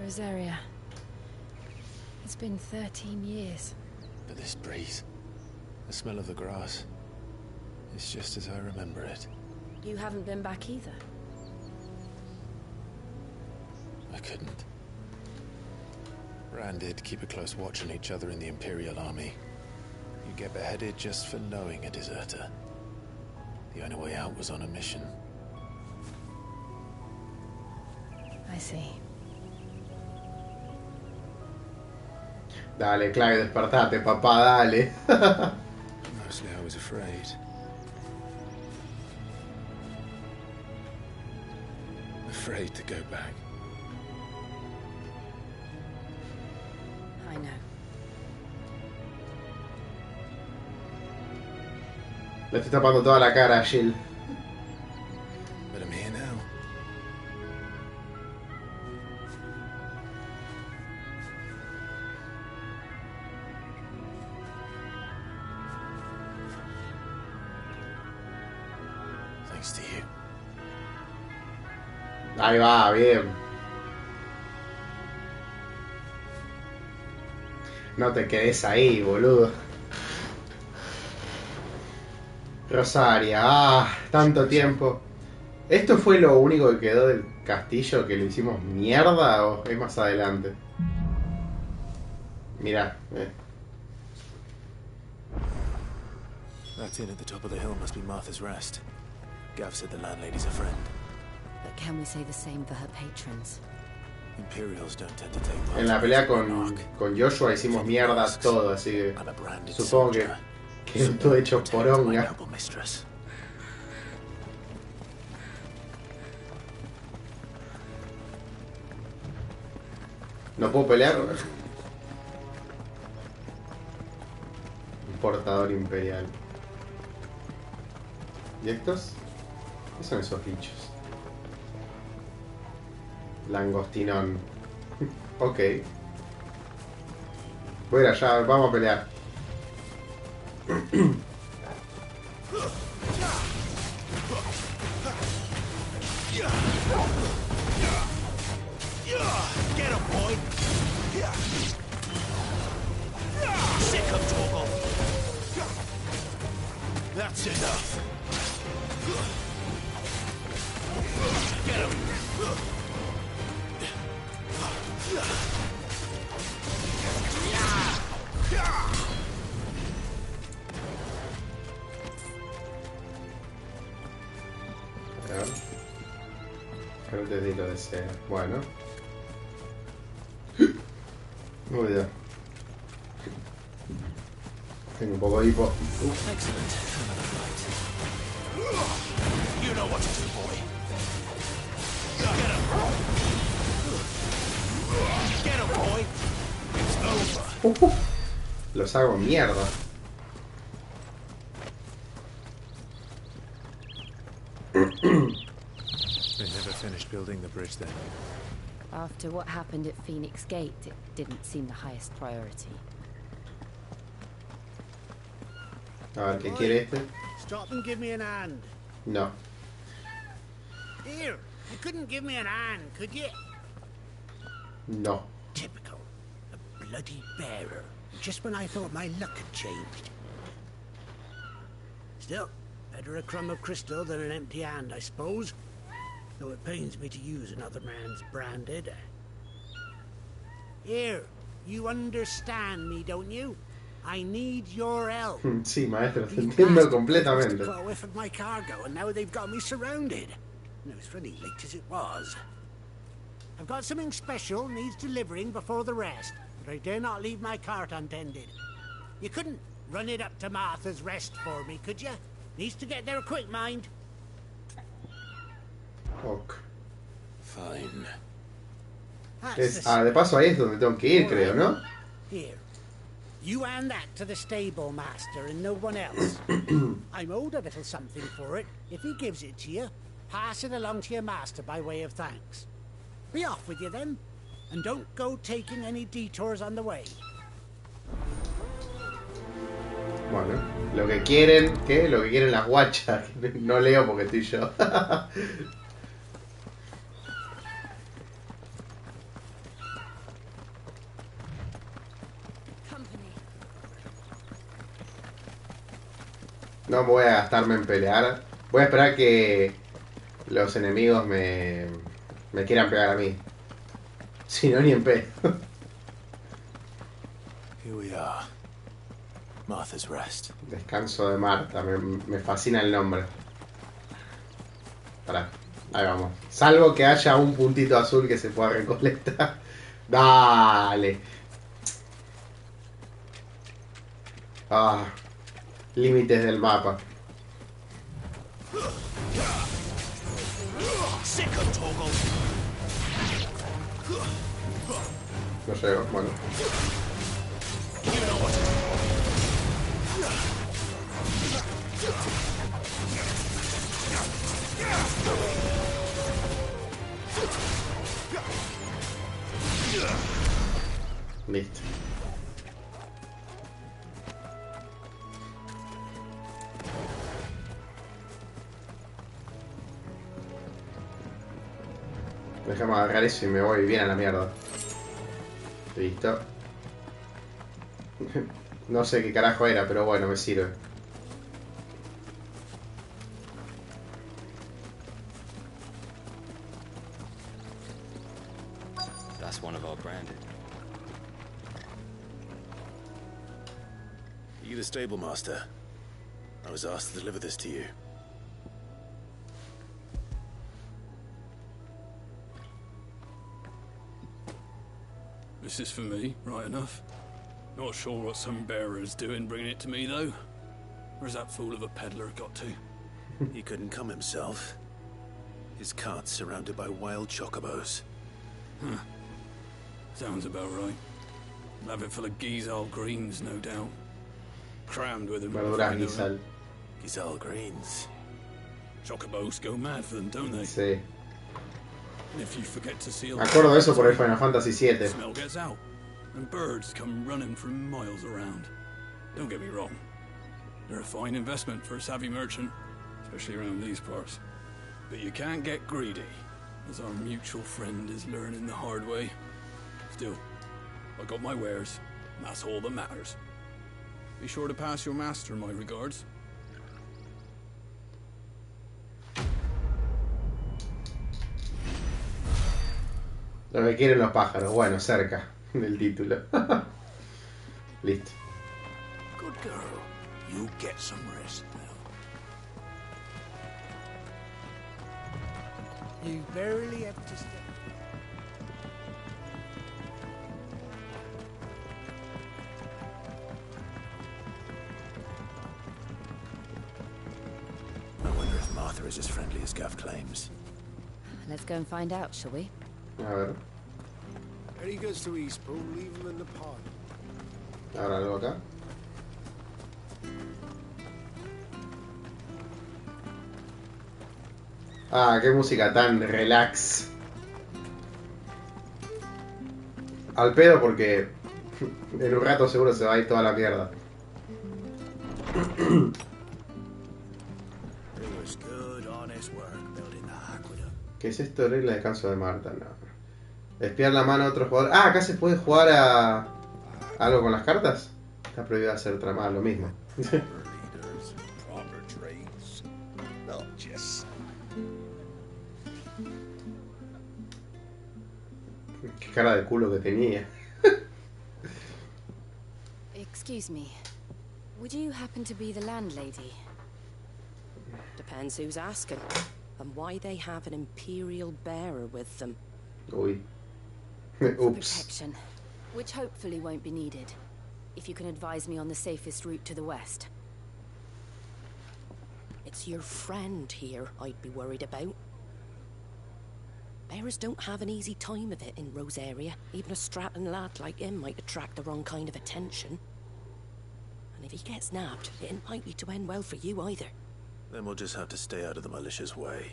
Speaker 6: Rosaria. It's been 13 years.
Speaker 2: But this breeze, the smell of the grass, it's just as I remember it.
Speaker 8: You haven't been back either.
Speaker 2: I couldn't. Rand did keep a close watch on each other in the Imperial Army. You get beheaded just for knowing a deserter. The only way out was on a mission.
Speaker 6: I see.
Speaker 1: Dale, Clive, despertate, papá, dale.
Speaker 2: Mostly I was afraid. Afraid to go back.
Speaker 8: I know.
Speaker 1: Le estoy tapando toda la cara a Jill.
Speaker 2: But I'm here now. Thanks to you.
Speaker 1: Ahí va, bien. No te quedes ahí, boludo. Rosaria, tanto tiempo. ¿Esto fue lo único que quedó del castillo que lo hicimos mierda o es más adelante? Mirá,
Speaker 2: That inn at the top of the hill must be Martha's Rest. Gav said the landlady's a friend.
Speaker 6: But can we say the same for her patrons?
Speaker 2: Imperials don't tend to take part.
Speaker 1: En la pelea con Joshua hicimos mierda todo, así que supongo que quedó todo hecho poronga. ¿No puedo pelear? Un portador imperial. ¿Y estos? ¿Qué son esos bichos? Langostinón. Ok. Voy a ir allá, vamos a pelear.
Speaker 3: Get him, boy! Sick of Torgal! That's enough! Get him!
Speaker 1: No te di lo desea. Bueno. Muy bien. Tengo un poco de hipo.
Speaker 3: You know what to do, boy. Get him, boy. It's over.
Speaker 1: Los hago mierda.
Speaker 2: They never finished building the bridge then.
Speaker 6: After what happened at Phoenix Gate, it didn't seem the highest priority.
Speaker 1: A ver, ¿qué quiere este?
Speaker 18: Stop and give me an hand.
Speaker 1: No.
Speaker 18: Here, you couldn't give me an hand, could you?
Speaker 1: No.
Speaker 18: Typical. A bloody bearer. Just when I thought my luck had changed. Still, better a crumb of crystal than an empty hand, I suppose. Though it pains me to use another man's branded. Here, you understand me, don't you? I need your help.
Speaker 1: Sí, maestro, te entiendo completamente.
Speaker 18: Caught a whiff of my cargo, and now they've got me surrounded. And it was funny late as it was. I've got something special needs delivering before the rest, but I dare not leave my cart untended. You couldn't run it up to Martha's Rest for me, could you? Needs to get there quick, mind.
Speaker 1: Ok.
Speaker 2: Fine.
Speaker 1: De paso ahí es donde tengo que ir, creo, ¿no?
Speaker 18: Here. You hand that to the stable master and no one else. I'm owed a little something for it. If he gives it to you, pass it along to your master by way of thanks. Be off with you then, and don't go taking any detours on the way.
Speaker 1: Bueno, lo que quieren, ¿qué? Lo que quieren las guachas. No leo porque estoy yo. No voy a gastarme en pelear. Voy a esperar que los enemigos me quieran pegar a mí. Si no, ni en pedo.
Speaker 2: Here we are. Martha's Rest.
Speaker 1: Descanso de Marta. Me fascina el nombre. Pará. Ahí vamos. Salvo que haya un puntito azul que se pueda recolectar. Dale. Ah. Límites del mapa. No llego, bueno. Listo. Déjame agarrar eso y me voy bien a la mierda. Listo. No sé qué carajo era, pero bueno, me sirve.
Speaker 5: That's one of our branded.
Speaker 2: Are you the stable master? I was asked to deliver this to you.
Speaker 19: This is for me, right enough. Not sure what some bearer's doing bringing it to me, though. Where's that fool of a peddler got to?
Speaker 2: He couldn't come himself. His cart's surrounded by wild chocobos.
Speaker 19: Huh. Sounds about right. We'll have it full of Gizal greens, no doubt. Crammed with them.
Speaker 1: Verduras Gizal.
Speaker 2: Gizal greens.
Speaker 19: Chocobos go mad for them, don't they?
Speaker 1: Sí.
Speaker 19: And if you forget to seal
Speaker 1: Me acuerdo de eso por el Final Fantasy VII.
Speaker 19: the smell gets out, and birds come running from miles around. Don't get me wrong. They're a fine investment for a savvy merchant, especially around these parts. But you can't get greedy, as our mutual friend is learning the hard way. Still, I got my wares, and that's all that matters. Be sure to pass your master my regards.
Speaker 1: Lo que quieren los pájaros. Bueno, cerca del título. Listo.
Speaker 10: Good girl. You get some rest now. You barely have to step.
Speaker 2: I wonder if Martha is as friendly as Gav claims.
Speaker 6: Let's go and find out, shall we?
Speaker 1: A ver.
Speaker 18: Eddie goes to Eastpool, leave him in the pod.
Speaker 1: Ahora algo acá. Ah, qué música tan relax. Al pedo porque en un rato seguro se va a ir toda la mierda. ¿Qué es esto? Regla de descanso de Marta. No. Espiar la mano a otro jugador. Ah, acá se puede jugar a algo con las cartas. Está prohibido hacer tramada, lo mismo. Qué cara de culo que tenía.
Speaker 6: Excuse me. Would you happen to be the landlady?
Speaker 20: Depends who's asking, and why they have an Imperial bearer with them.
Speaker 1: Uy.
Speaker 6: For
Speaker 1: Oops.
Speaker 6: protection, which hopefully won't be needed. If you can advise me on the safest route to the west.
Speaker 20: It's your friend here I'd be worried about. Bearers don't have an easy time of it in Rose area. Even a Stratton lad like him might attract the wrong kind of attention. And if he gets nabbed, it ain't likely to end well for you either.
Speaker 2: Then we'll just have to stay out of the malicious way.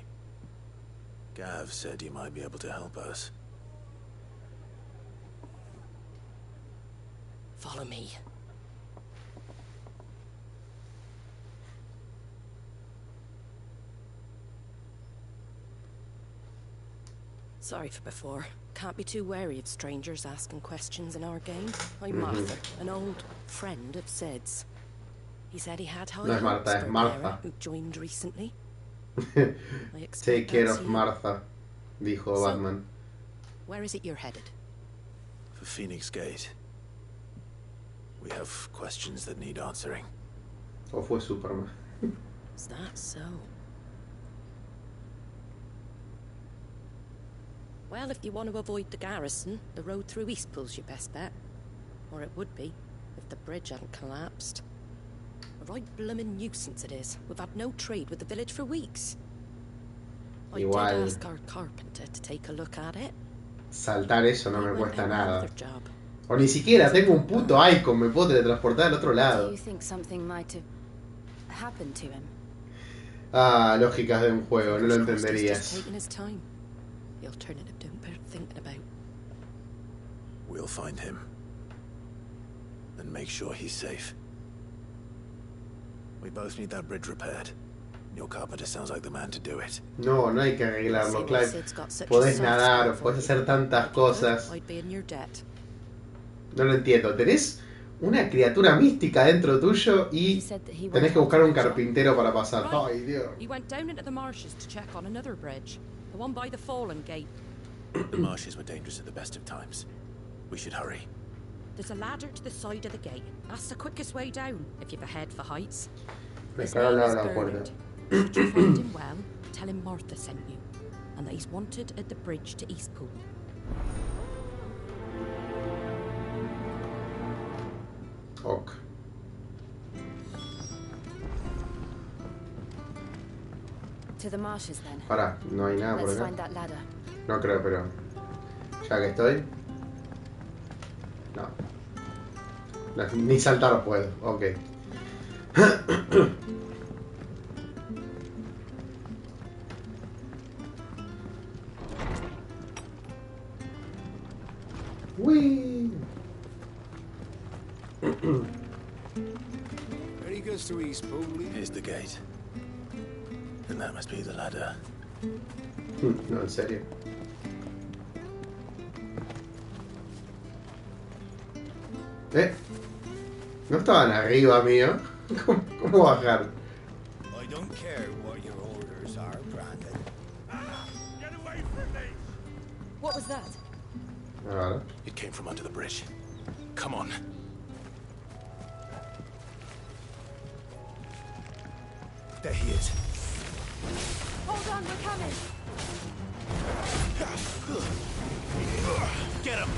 Speaker 2: Gav said you might be able to help us.
Speaker 20: Follow me. Sorry for before. Can't be too wary of strangers asking questions in our game. I'm Martha, an old friend of Sid's. He said he had high
Speaker 1: No es
Speaker 20: hopes
Speaker 1: Marta,
Speaker 20: for
Speaker 1: es
Speaker 20: a
Speaker 1: Martha.
Speaker 20: bearer who joined recently.
Speaker 1: Take care of Martha, dijo
Speaker 20: So,
Speaker 1: Batman.
Speaker 20: Where is it you're headed?
Speaker 2: For Phoenix Gate. We have questions that need answering.
Speaker 1: O fue Superman.
Speaker 20: Is that so? Well, if you want to avoid the garrison, the road through Eastpool's your best bet. Or it would be, if the bridge hadn't collapsed. A right bloomin' nuisance it is. We've had no trade with the village for weeks. I did ask our carpenter to take a look at it.
Speaker 1: Saltar eso no me cuesta nada.
Speaker 20: Another job.
Speaker 1: O ni siquiera tengo un puto icon, me puedo teletransportar al otro
Speaker 6: Do
Speaker 1: lado.
Speaker 6: you think something might have happened to him?
Speaker 1: Ah, lógicas de un juego, no lo
Speaker 20: Just
Speaker 1: entenderías.
Speaker 20: taking his time. The alternative don't bear thinking about.
Speaker 2: We'll find him. And make sure he's safe. We both need that bridge repaired. Your carpenter sounds like the man to do it.
Speaker 1: No, no hay que arreglarlo, Clive. Podés nadar, podés hacer tantas cosas. No lo entiendo. Tenés una criatura mística dentro tuyo y tenés que buscar un carpintero para pasar. Ay, Dios.
Speaker 20: He went down into the marshes to check on another bridge, the one by the fallen gate.
Speaker 2: The marshes were dangerous at the best of times. We should hurry.
Speaker 20: There's a ladder to the side of the gate. That's the quickest way down, if you've a head for heights.
Speaker 1: Me cago al lado de la puerta.
Speaker 20: Should you find him well, tell him Martha sent you, and that he's wanted at the bridge to Eastpool.
Speaker 1: Ok.
Speaker 6: To the marshes then.
Speaker 1: Pará, no hay nada por
Speaker 6: Let's
Speaker 1: acá.
Speaker 6: find that ladder.
Speaker 1: No creo, pero ya que estoy. No. Ni saltar puedo. Ok. Whee!
Speaker 2: Ready goes to Eastpool. Here's the gate. And that must be the ladder.
Speaker 1: No, en serio. ¿No estaban arriba, mío? ¿Cómo bajar?
Speaker 3: I don't care what your orders are, Brandon. Get away from me!
Speaker 6: What was that?
Speaker 2: It came from under the bridge. Come on. There he is.
Speaker 6: Hold on, we're coming.
Speaker 3: Get him!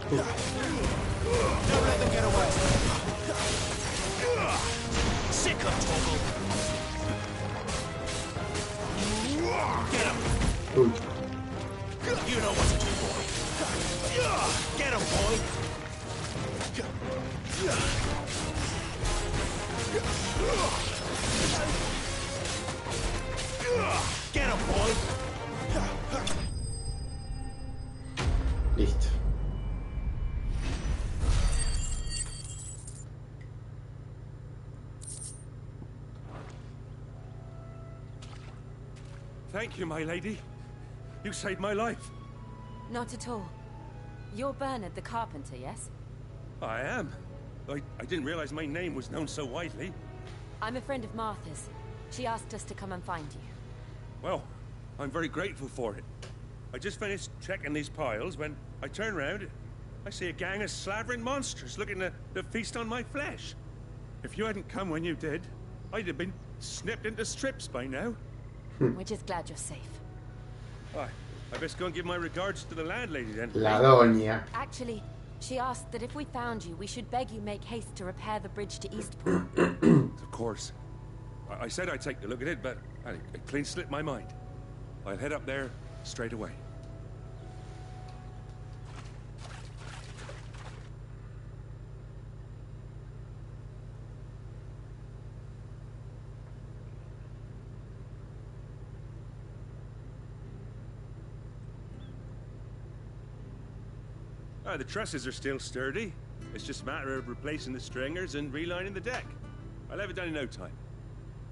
Speaker 3: Don't let them get away. Sick of Torgal. Get him. You know what to do, boy. Get him, boy. Get him, boy.
Speaker 1: Listo.
Speaker 21: Thank you, my lady. You saved my life.
Speaker 6: Not at all. You're Bernard the carpenter, yes?
Speaker 21: I am. I didn't realize my name was known so widely.
Speaker 6: I'm a friend of Martha's. She asked us to come and find you.
Speaker 21: Well, I'm very grateful for it. I just finished checking these piles when I turn around. I see a gang of slavering monsters looking to feast on my flesh. If you hadn't come when you did, I'd have been snipped into strips by now.
Speaker 6: We're just glad you're safe.
Speaker 21: Why, I best go and give my regards to the landlady then.
Speaker 1: La doña.
Speaker 6: Actually, she asked that if we found you, we should beg you make haste to repair the bridge to Eastpool.
Speaker 21: Of course. I said I'd take a look at it, but it clean slipped my mind. I'll head up there straight away. The trusses are still sturdy. It's just a matter of replacing the stringers and relining the deck. I'll have it done in no time.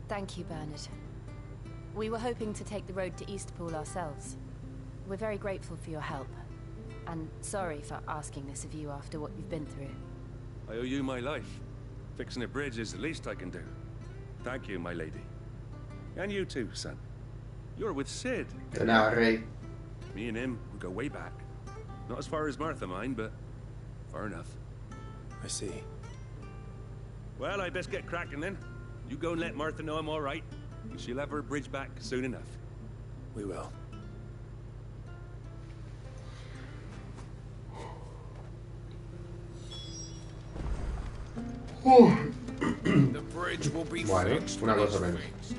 Speaker 6: Thank you, Bernard. We were hoping to take the road to Eastpool ourselves. We're very grateful for your help. And sorry for asking this of you after what you've been through.
Speaker 21: I owe you my life. Fixing a bridge is the least I can do. Thank you, my lady. And you too, son. You're with Sid.
Speaker 1: De nada, rey.
Speaker 21: Me and him will go way back. Not as far as Martha, mind, but far enough.
Speaker 2: I see.
Speaker 21: Well, I best get cracking then. You go and let Martha know I'm all right. And she'll have her bridge back soon enough.
Speaker 2: We will.
Speaker 15: The bridge will be
Speaker 1: Bueno,
Speaker 15: fixed
Speaker 1: una
Speaker 15: when
Speaker 1: cosa
Speaker 15: it's
Speaker 1: menos.
Speaker 15: fixed.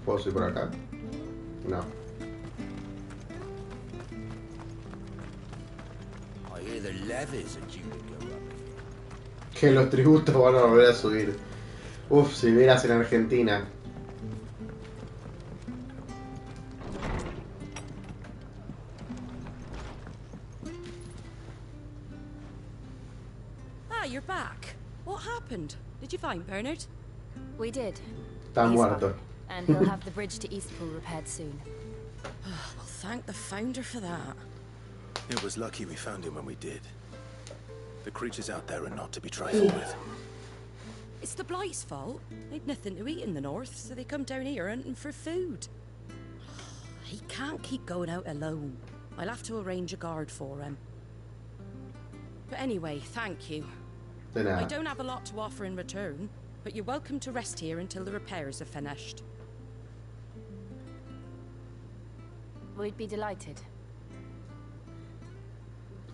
Speaker 1: ¿Puedo subir por acá? No.
Speaker 3: I hear the levies are due to go up.
Speaker 1: Que los tributos van a volver a subir. Uf, si vieras en Argentina.
Speaker 20: Ah, you're back. What happened? Did you find Bernard?
Speaker 6: We did.
Speaker 1: Está
Speaker 6: He's
Speaker 1: muerto.
Speaker 6: fine, and he'll have the bridge to Eastpool repaired soon.
Speaker 20: Well, thank the Founder for that.
Speaker 2: It was lucky we found him when we did. The creatures out there are not to be trifled with.
Speaker 20: It's the Blight's fault. They'd nothing to eat in the north, so they come down here hunting for food. He can't keep going out alone. I'll have to arrange a guard for him. But anyway, thank you. I don't have a lot to offer in return, but you're welcome to rest here until the repairs are finished.
Speaker 6: We'd be delighted.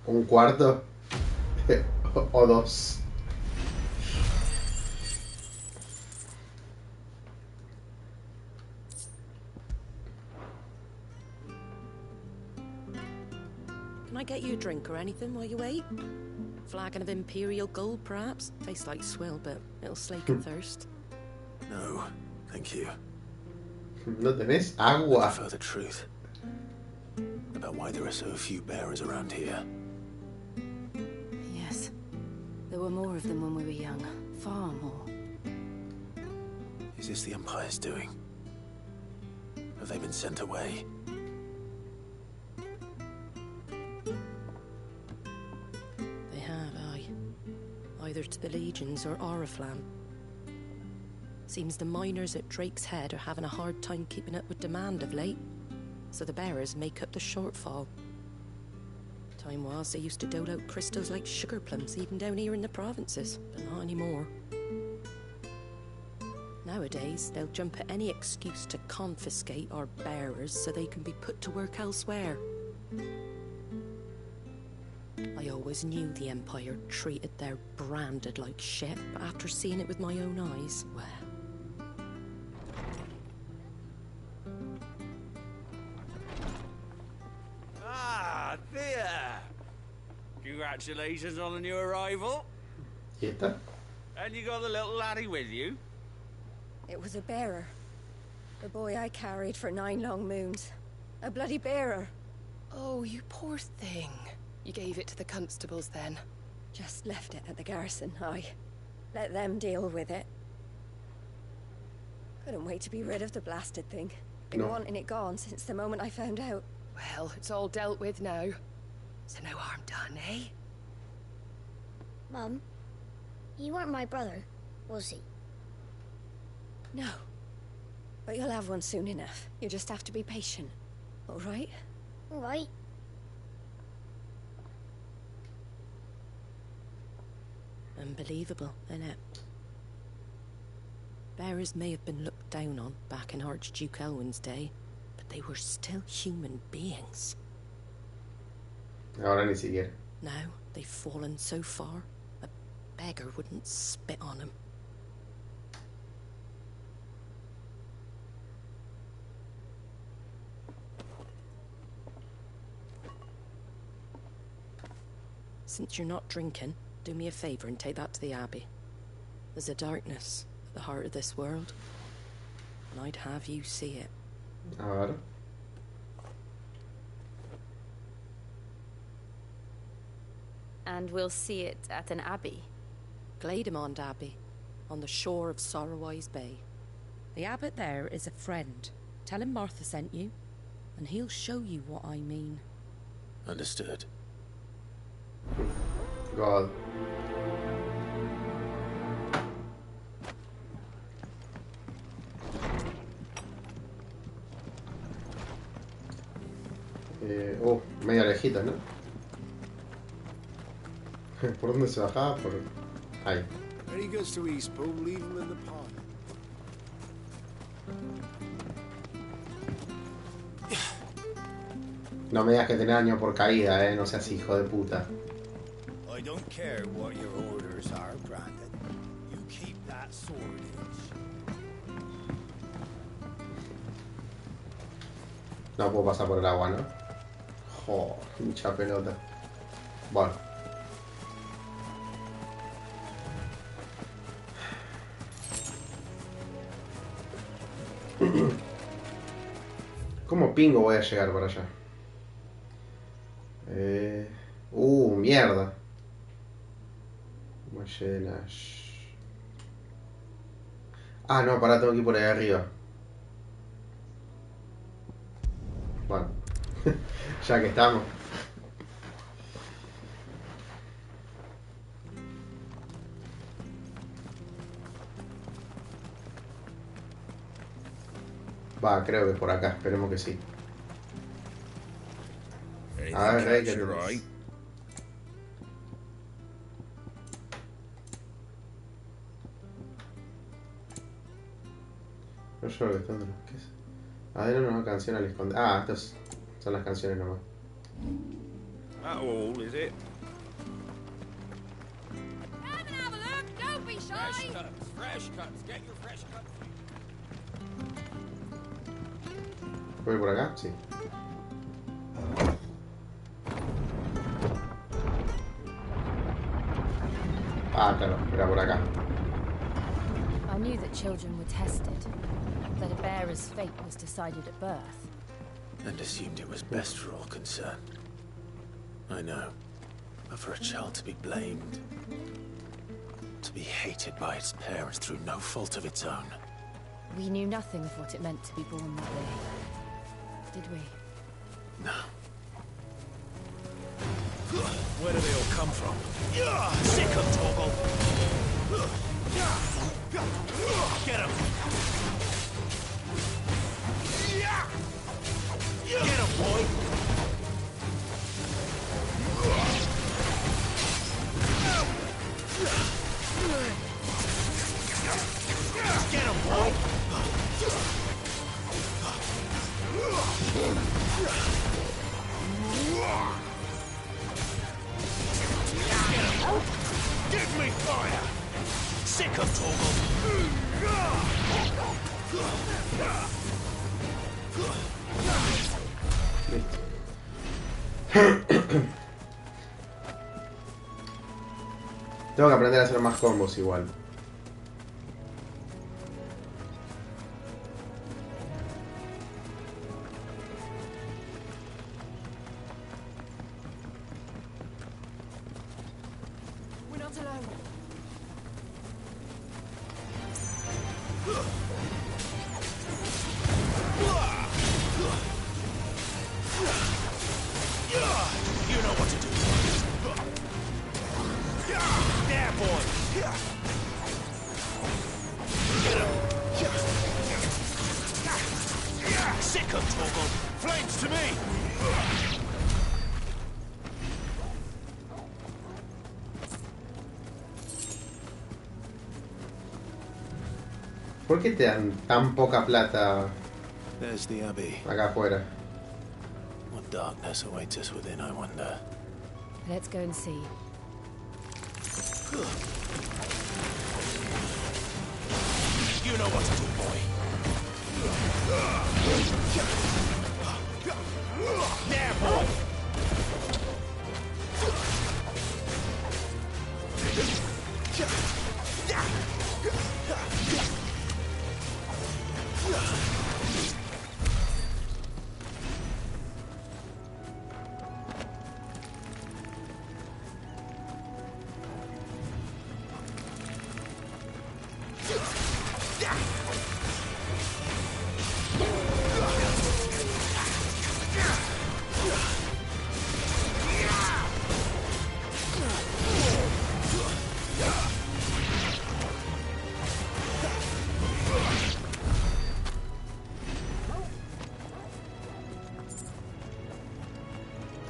Speaker 1: Un cuarto o dos.
Speaker 20: Can I get you a drink or anything while you wait? Flagon of Imperial Gold, perhaps? Tastes like swill, but it'll slake a thirst.
Speaker 2: No, thank you.
Speaker 1: ¿No tenés agua?
Speaker 2: For the truth about why there are so few bearers around here.
Speaker 6: Yes. There were more of them when we were young. Far more.
Speaker 2: Is this the Empire's doing? Have they been sent away?
Speaker 20: They have, aye. Either to the Legions or Oriflamme. Seems the miners at Drake's Head are having a hard time keeping up with demand of late, so the bearers make up the shortfall. Time was they used to dole out crystals like sugar plums even down here in the provinces, but not anymore. Nowadays, they'll jump at any excuse to confiscate our bearers so they can be put to work elsewhere. I always knew the Empire treated their branded like shit, but after seeing it with my own eyes, well...
Speaker 7: Ah, there! Congratulations on the new arrival.
Speaker 1: ¿Y esta?
Speaker 7: And you got the little laddie with you?
Speaker 9: It was a bearer. The boy I carried for 9 long moons. A bloody bearer.
Speaker 22: Oh, you poor thing. You gave it to the constables then?
Speaker 9: Just left it at the garrison, aye. Let them deal with it. Couldn't wait to be rid of the blasted thing. Been wanting it gone since the moment I found out.
Speaker 22: Well, it's all dealt with now. So no harm done, eh?
Speaker 23: Mum, you weren't my brother, was he?
Speaker 9: No. But you'll have one soon enough. You just have to be patient. All right?
Speaker 23: All right.
Speaker 20: Unbelievable, innit? Bearers may have been looked down on back in Archduke Elwin's day, but they were still human beings.
Speaker 1: Ahora ni siquiera.
Speaker 20: Now, they've fallen so far, a beggar wouldn't spit on them. Since you're not drinking, do me a favor and take that to the Abbey. There's a darkness at the heart of this world, and I'd have you see it.
Speaker 1: A ver.
Speaker 6: And we'll see it at an abbey.
Speaker 20: Glademond Abbey, on the shore of Sorrowwise Bay. The abbot there is a friend. Tell him Martha sent you, and he'll show you what I mean.
Speaker 2: Understood.
Speaker 1: God. Medio lejito, ¿no? ¿Por dónde se bajaba? Por ahí.
Speaker 24: When he goes to Eastpool, leave him in the pond.
Speaker 1: No me digas que tenés daño por caída, no seas hijo de puta.
Speaker 3: I don't care what your orders are, Brandon. You keep that sword edge.
Speaker 1: No puedo pasar por el agua, ¿no? Joder, mucha pelota. Bueno. ¿Cómo pingo voy a llegar para allá? Mierda. Ballenas. Ah, no, pará, tengo que ir por ahí arriba. Bueno, ya que estamos. Va, creo que es por acá, esperemos que sí. A ver, ¿qué tenés? No yo lo que están. ¿Qué es? A ver, una canción al esconder. Ah, estas son las canciones nomás.
Speaker 15: That all, is it?
Speaker 4: Come and have a look, don't be shy!
Speaker 15: Fresh cuts, get your fresh cuts.
Speaker 1: ¿Voy por acá? Sí. Ah, claro, era por acá.
Speaker 6: I knew that children were tested, that a bearer's fate was decided at birth.
Speaker 2: And assumed it was best for all concerned. I know. But for a child to be blamed, to be hated by its parents through no fault of its own.
Speaker 6: We knew nothing of what it meant to be born that way. Did we?
Speaker 2: No.
Speaker 15: Where do they all come from? Sick of Torgal! Get him! Get him, boy! Get him, boy! Give me fire! Sick of Torgal!
Speaker 1: Tengo que aprender a hacer más combos igual.
Speaker 4: We're not alone.
Speaker 3: You know what to do. There, boy. Get him. Sick of Torgal. Flames to me.
Speaker 1: ¿Por qué te dan tan poca plata
Speaker 2: There's the Abbey.
Speaker 1: acá afuera?
Speaker 2: What darkness awaits us within, I wonder.
Speaker 6: Let's go and see.
Speaker 3: You know what to do, boy. There, boy.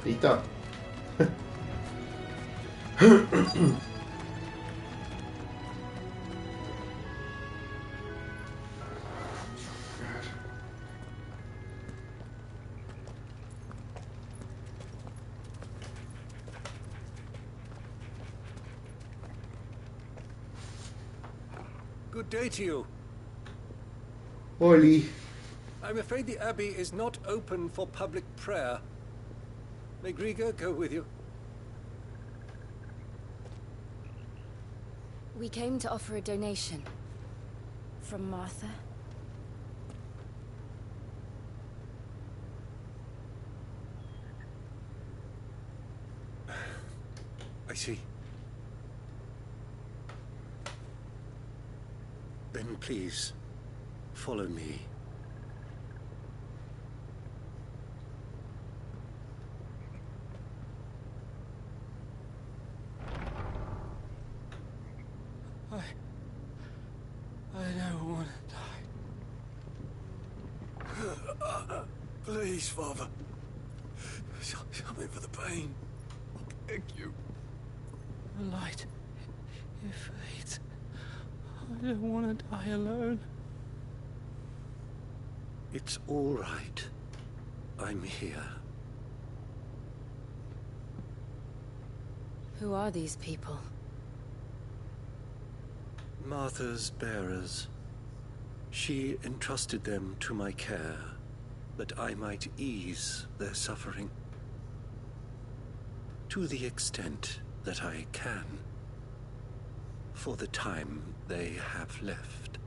Speaker 1: ¿Listo?
Speaker 10: Good day to you.
Speaker 1: Oli.
Speaker 10: I'm afraid the Abbey is not open for public prayer. May Griga go with you?
Speaker 6: We came to offer a donation. From Martha.
Speaker 10: I see.
Speaker 11: please, follow me.
Speaker 19: I don't want to die. Please, Father. Help me for the pain. I beg you. The light. It fades. I don't want to die alone.
Speaker 11: It's all right. I'm here.
Speaker 6: Who are these people?
Speaker 11: Martha's bearers. She entrusted them to my care, that I might ease their suffering. To the extent that I can, for the time they have left.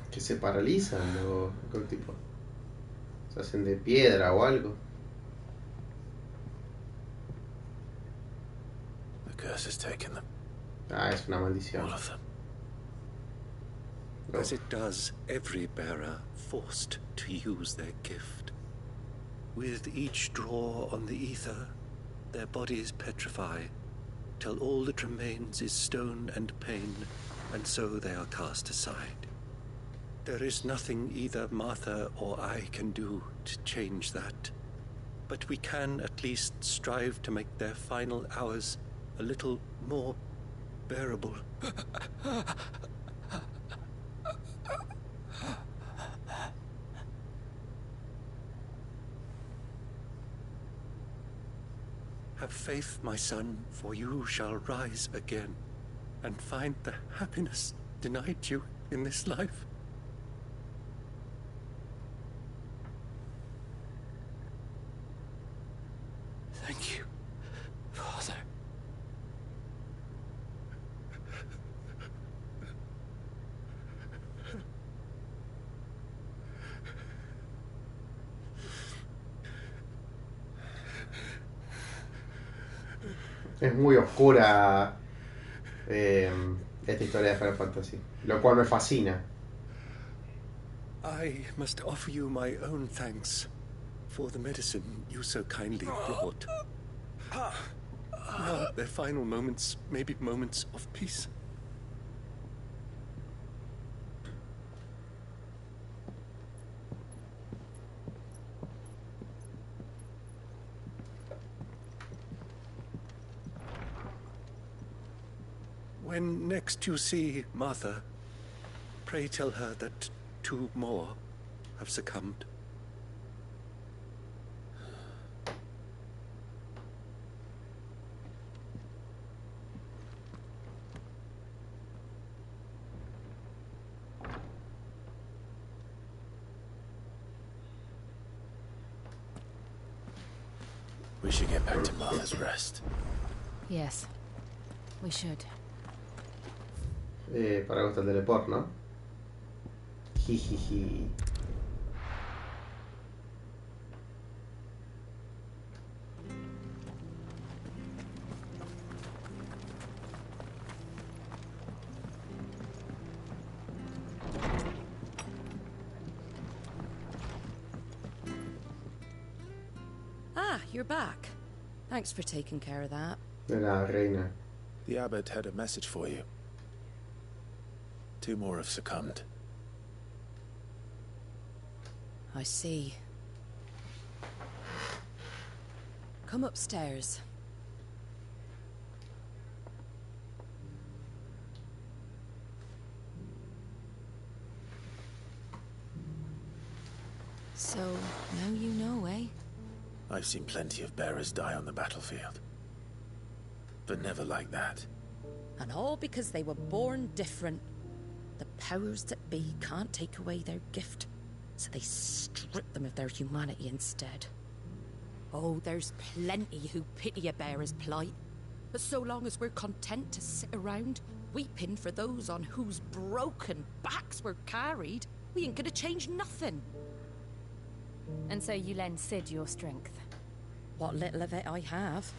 Speaker 1: Que se paralizan o qué tipo. Se hacen de piedra o algo.
Speaker 2: The curse has taken them.
Speaker 1: Ah, es una maldición.
Speaker 2: All of them.
Speaker 11: As it does every bearer forced to use their gift. With each draw on the ether, their bodies petrify, till all that remains is stone and pain, and so they are cast aside. There is nothing either Martha or I can do to change that, but we can at least strive to make their final hours a little more bearable. Have faith, my son, for you shall rise again and find the happiness denied you in this life.
Speaker 19: Thank you, Father.
Speaker 1: Es muy oscura esta historia de Final Fantasy, lo cual me fascina.
Speaker 11: I must offer you my own thanks for the medicine you so kindly brought. Now, their final moments may be moments of peace. When next you see Martha, pray tell her that 2 more have succumbed.
Speaker 2: We should get back to Martha's Rest.
Speaker 6: Yes, we should.
Speaker 1: Para algo está el teleport, ¿no? Jijiji.
Speaker 20: Ah, you're back. Thanks for taking care of that.
Speaker 1: De la reina.
Speaker 2: The abbot had a message for you. 2 more have succumbed.
Speaker 20: I see. Come upstairs. So, now you know, eh?
Speaker 2: I've seen plenty of bearers die on the battlefield. But never like that.
Speaker 20: And all because they were born different. The powers that be can't take away their gift, so they strip them of their humanity instead. Oh, there's plenty who pity a bearer's plight. But so long as we're content to sit around, weeping for those on whose broken backs we're carried, we ain't gonna change nothing.
Speaker 6: And so you lend Sid your strength.
Speaker 20: What little of it I have.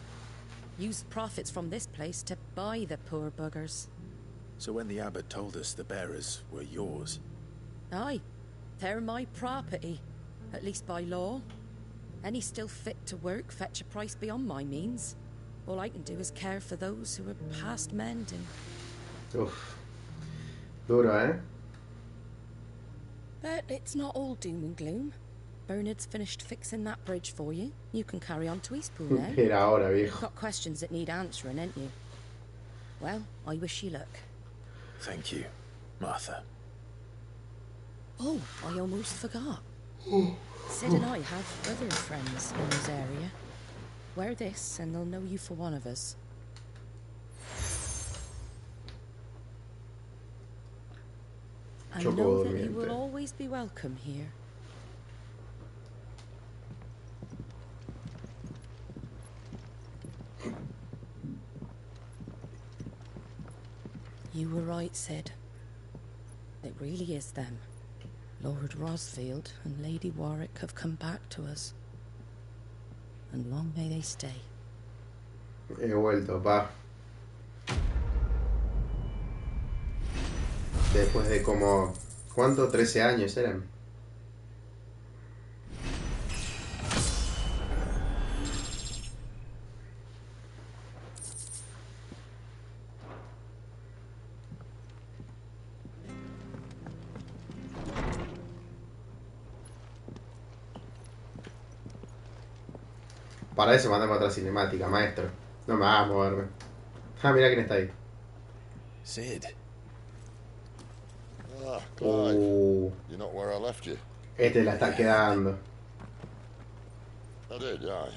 Speaker 20: Use the profits from this place to buy the poor buggers.
Speaker 2: So when the abbot told us the bearers were yours...
Speaker 20: Aye, they're my property, at least by law. Any still fit to work fetch a price beyond my means. All I can do is care for those who are past mending.
Speaker 1: Uf. Duro, eh?
Speaker 20: But it's not all doom and gloom. Bernard's finished fixing that bridge for you. You can carry on to Eastpool now.
Speaker 1: Era ahora, viejo.
Speaker 20: Got questions that need answering, ain't you? Well, I wish you luck.
Speaker 2: Thank you, Martha.
Speaker 20: Oh, I almost forgot. Sid and I have other friends in this area. Wear this and they'll know you for one of us. I know that you will always be welcome here. You were right, Sid. It really is them. Lord Rosfield and Lady Warwick have come back to us. And long may they stay.
Speaker 1: He vuelto, pa. Después de como... ¿Cuánto? 13 años eran. Para eso mandamos otra cinemática, maestro. No me hagas moverme. Ah, mira quién está ahí.
Speaker 2: Sid.
Speaker 12: Ah, Clive. You're not where I left you.
Speaker 1: Este la está quedando.
Speaker 12: I did, aye.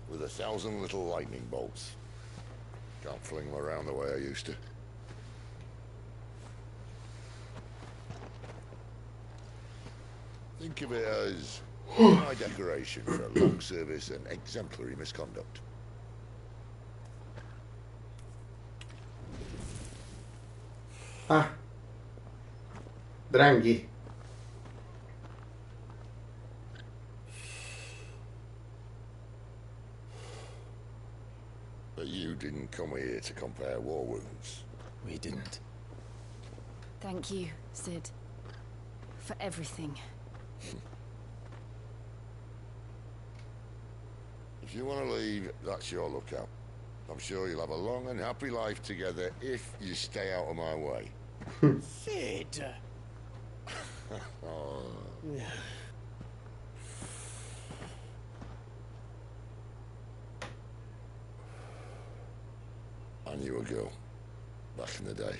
Speaker 12: With 1,000 little lightning bolts. Can't fling them around the way I used to. Think of it as my decoration for long service and exemplary misconduct.
Speaker 1: Ah. Tranqui.
Speaker 12: But you didn't come here to compare war wounds.
Speaker 2: We didn't.
Speaker 6: Thank you, Sid. For everything.
Speaker 12: If you want to leave, that's your lookout. I'm sure you'll have a long and happy life together if you stay out of my way.
Speaker 18: Sid!
Speaker 12: Oh. I knew a girl back in the day.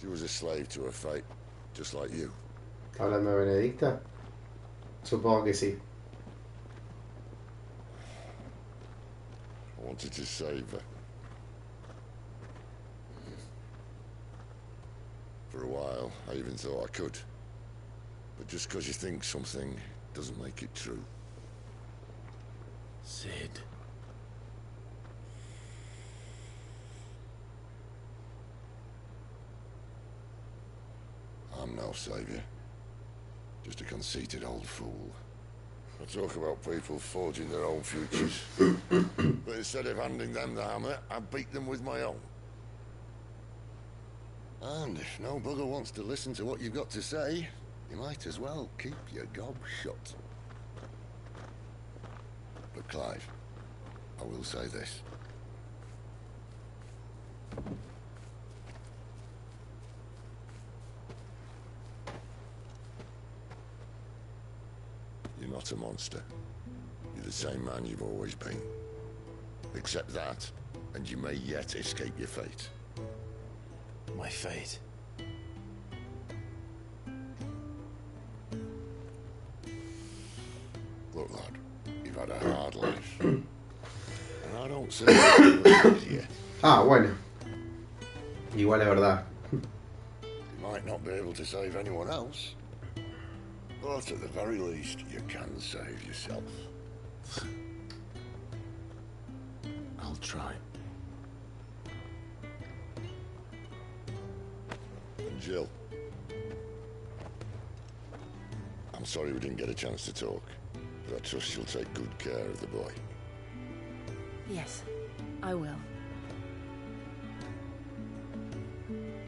Speaker 12: She was a slave to her fate, just like you.
Speaker 1: ¿Está hablando de Benedicta? Supongo que sí.
Speaker 12: I wanted to save her. For a while, I even thought I could. But just because you think something doesn't make it true.
Speaker 2: Sid.
Speaker 12: I'm no savior. Just a conceited old fool. I talk about people forging their own futures. But instead of handing them the hammer, I beat them with my own. And if no bugger wants to listen to what you've got to say, you might as well keep your gob shut. But Clive, I will say this. You're not a monster. You're the same man you've always been. Accept that, and you may yet escape your fate.
Speaker 2: My fate?
Speaker 12: Look, lad, you've had a hard life. And I don't say it's easier.
Speaker 1: Ah, bueno. Igual es verdad.
Speaker 12: You might not be able to save anyone else. But at the very least, you can save yourself.
Speaker 2: I'll try.
Speaker 12: And Jill. I'm sorry we didn't get a chance to talk. But I trust you'll take good care of the boy.
Speaker 8: Yes, I will.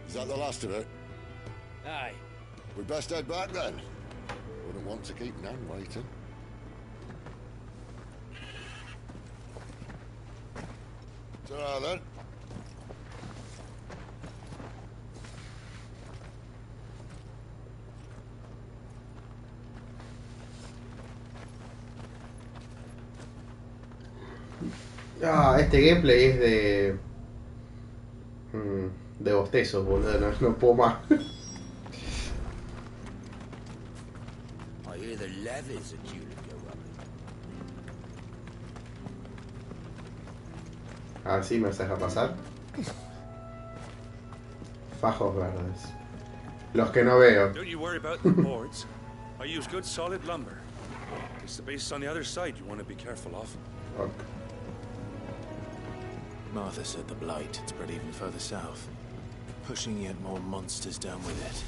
Speaker 12: Is that the last of it?
Speaker 18: Aye.
Speaker 12: We best head back then. Wouldn't want to keep Nan waiting. Ta-ra then.
Speaker 1: Ah, este gameplay es de bostezos, boludo, no puedo más.
Speaker 3: I hear the levies are due to go up.
Speaker 1: Así me deja pasar. Fajos verdes. Los que no veo.
Speaker 21: Don't you worry about the boards. I use good solid lumber. It's the base on the other side you want to be careful of.
Speaker 1: Okay.
Speaker 2: Martha said the blight had spread even further south, pushing yet more monsters down with it.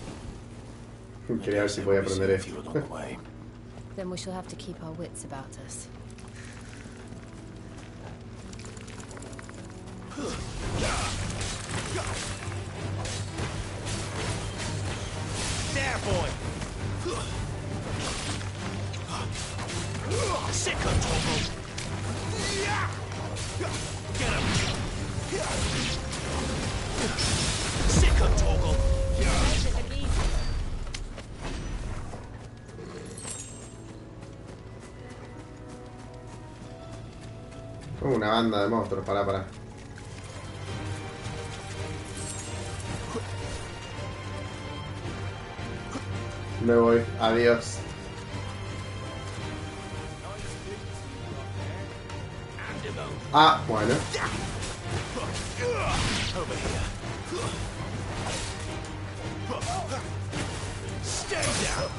Speaker 1: Quería ver si podía aprender esto.
Speaker 6: Then we shall have to keep our wits about us.
Speaker 3: There, boy! Sick of Torgal! Get him! Sick of Torgal!
Speaker 1: Una banda de monstruos, pará. Me voy, adiós. Ah, bueno.
Speaker 3: Over here. Stay down.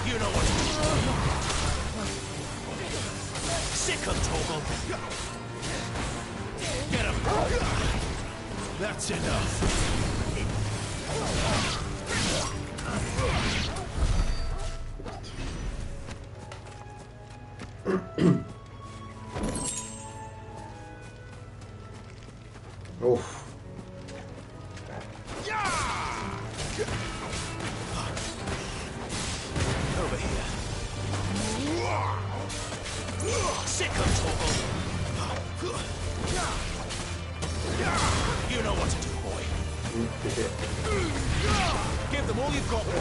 Speaker 3: You know what to do. Sick of Torgal. Get him. That's enough.
Speaker 1: Uf.
Speaker 3: Over here. Sick of Torgal. You know what to do, boy. Give them all you've got, boy.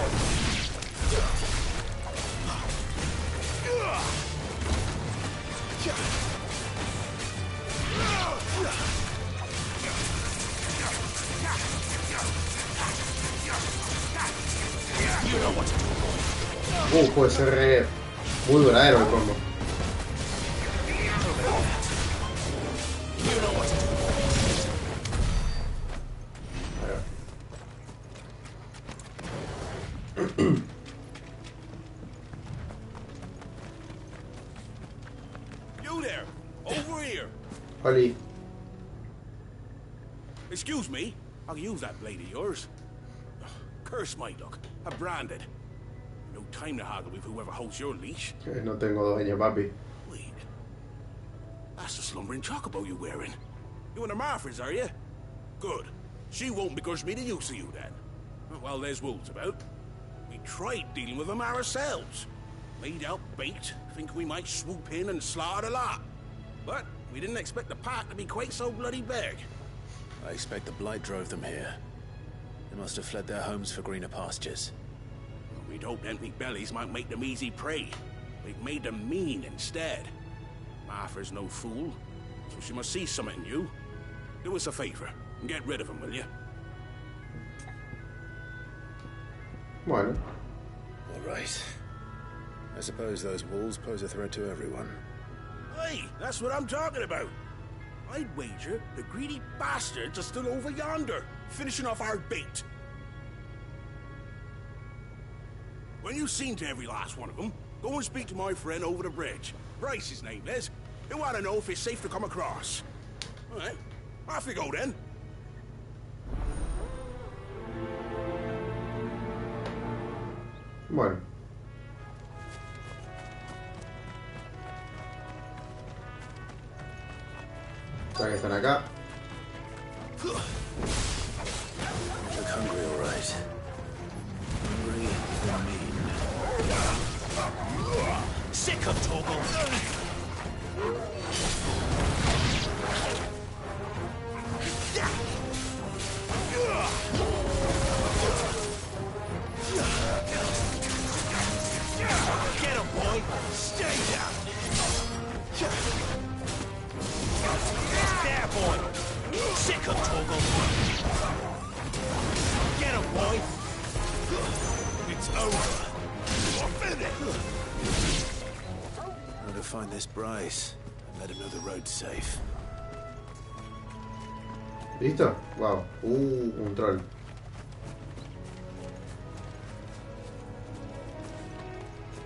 Speaker 3: You know what to do, boy.
Speaker 1: Puede ser muy duradero el combo.
Speaker 3: You know what to do, boy. You there, over here.
Speaker 1: Oli.
Speaker 13: Excuse me, I'll use that blade of yours. Curse my luck, I'm branded. No time to haggle with whoever holds your leash.
Speaker 1: No tengo dueño, papi.
Speaker 13: Wait, that's the slumbering chocobo you're wearing. You and the Marfors, are you? Good. She won't begrudge me the use of you then. Well, there's wolves about. We tried dealing with them ourselves. Made out bait, think we might swoop in and slaughter the lot. But we didn't expect the pack to be quite so bloody big.
Speaker 2: I expect the blight drove them here. They must have fled their homes for greener pastures.
Speaker 13: We'd hoped empty bellies might make them easy prey. We've made them mean instead. Martha's no fool, so she must see something in you. Do us a favor and get rid of them, will you?
Speaker 1: Bueno.
Speaker 2: All right. I suppose those wolves pose a threat to everyone.
Speaker 13: Hey, that's what I'm talking about. I'd wager the greedy bastards are still over yonder, finishing off our bait. When you've seen to every last one of them, go and speak to my friend over the bridge. Bryce, his name is. He'll want to know if it's safe to come across. All right, off you go then.
Speaker 1: Bueno. Ya que están acá.
Speaker 2: Look hungry, all right. Hungry and mean.
Speaker 3: Sick of Torgal. Get him, boy. Stay down. There, boy. Sick of Torgal. Get him, boy. It's over. You're finished.
Speaker 2: I'm gonna find this Bryce and let him know the road's safe.
Speaker 1: ¿Listo? Wow. Un troll.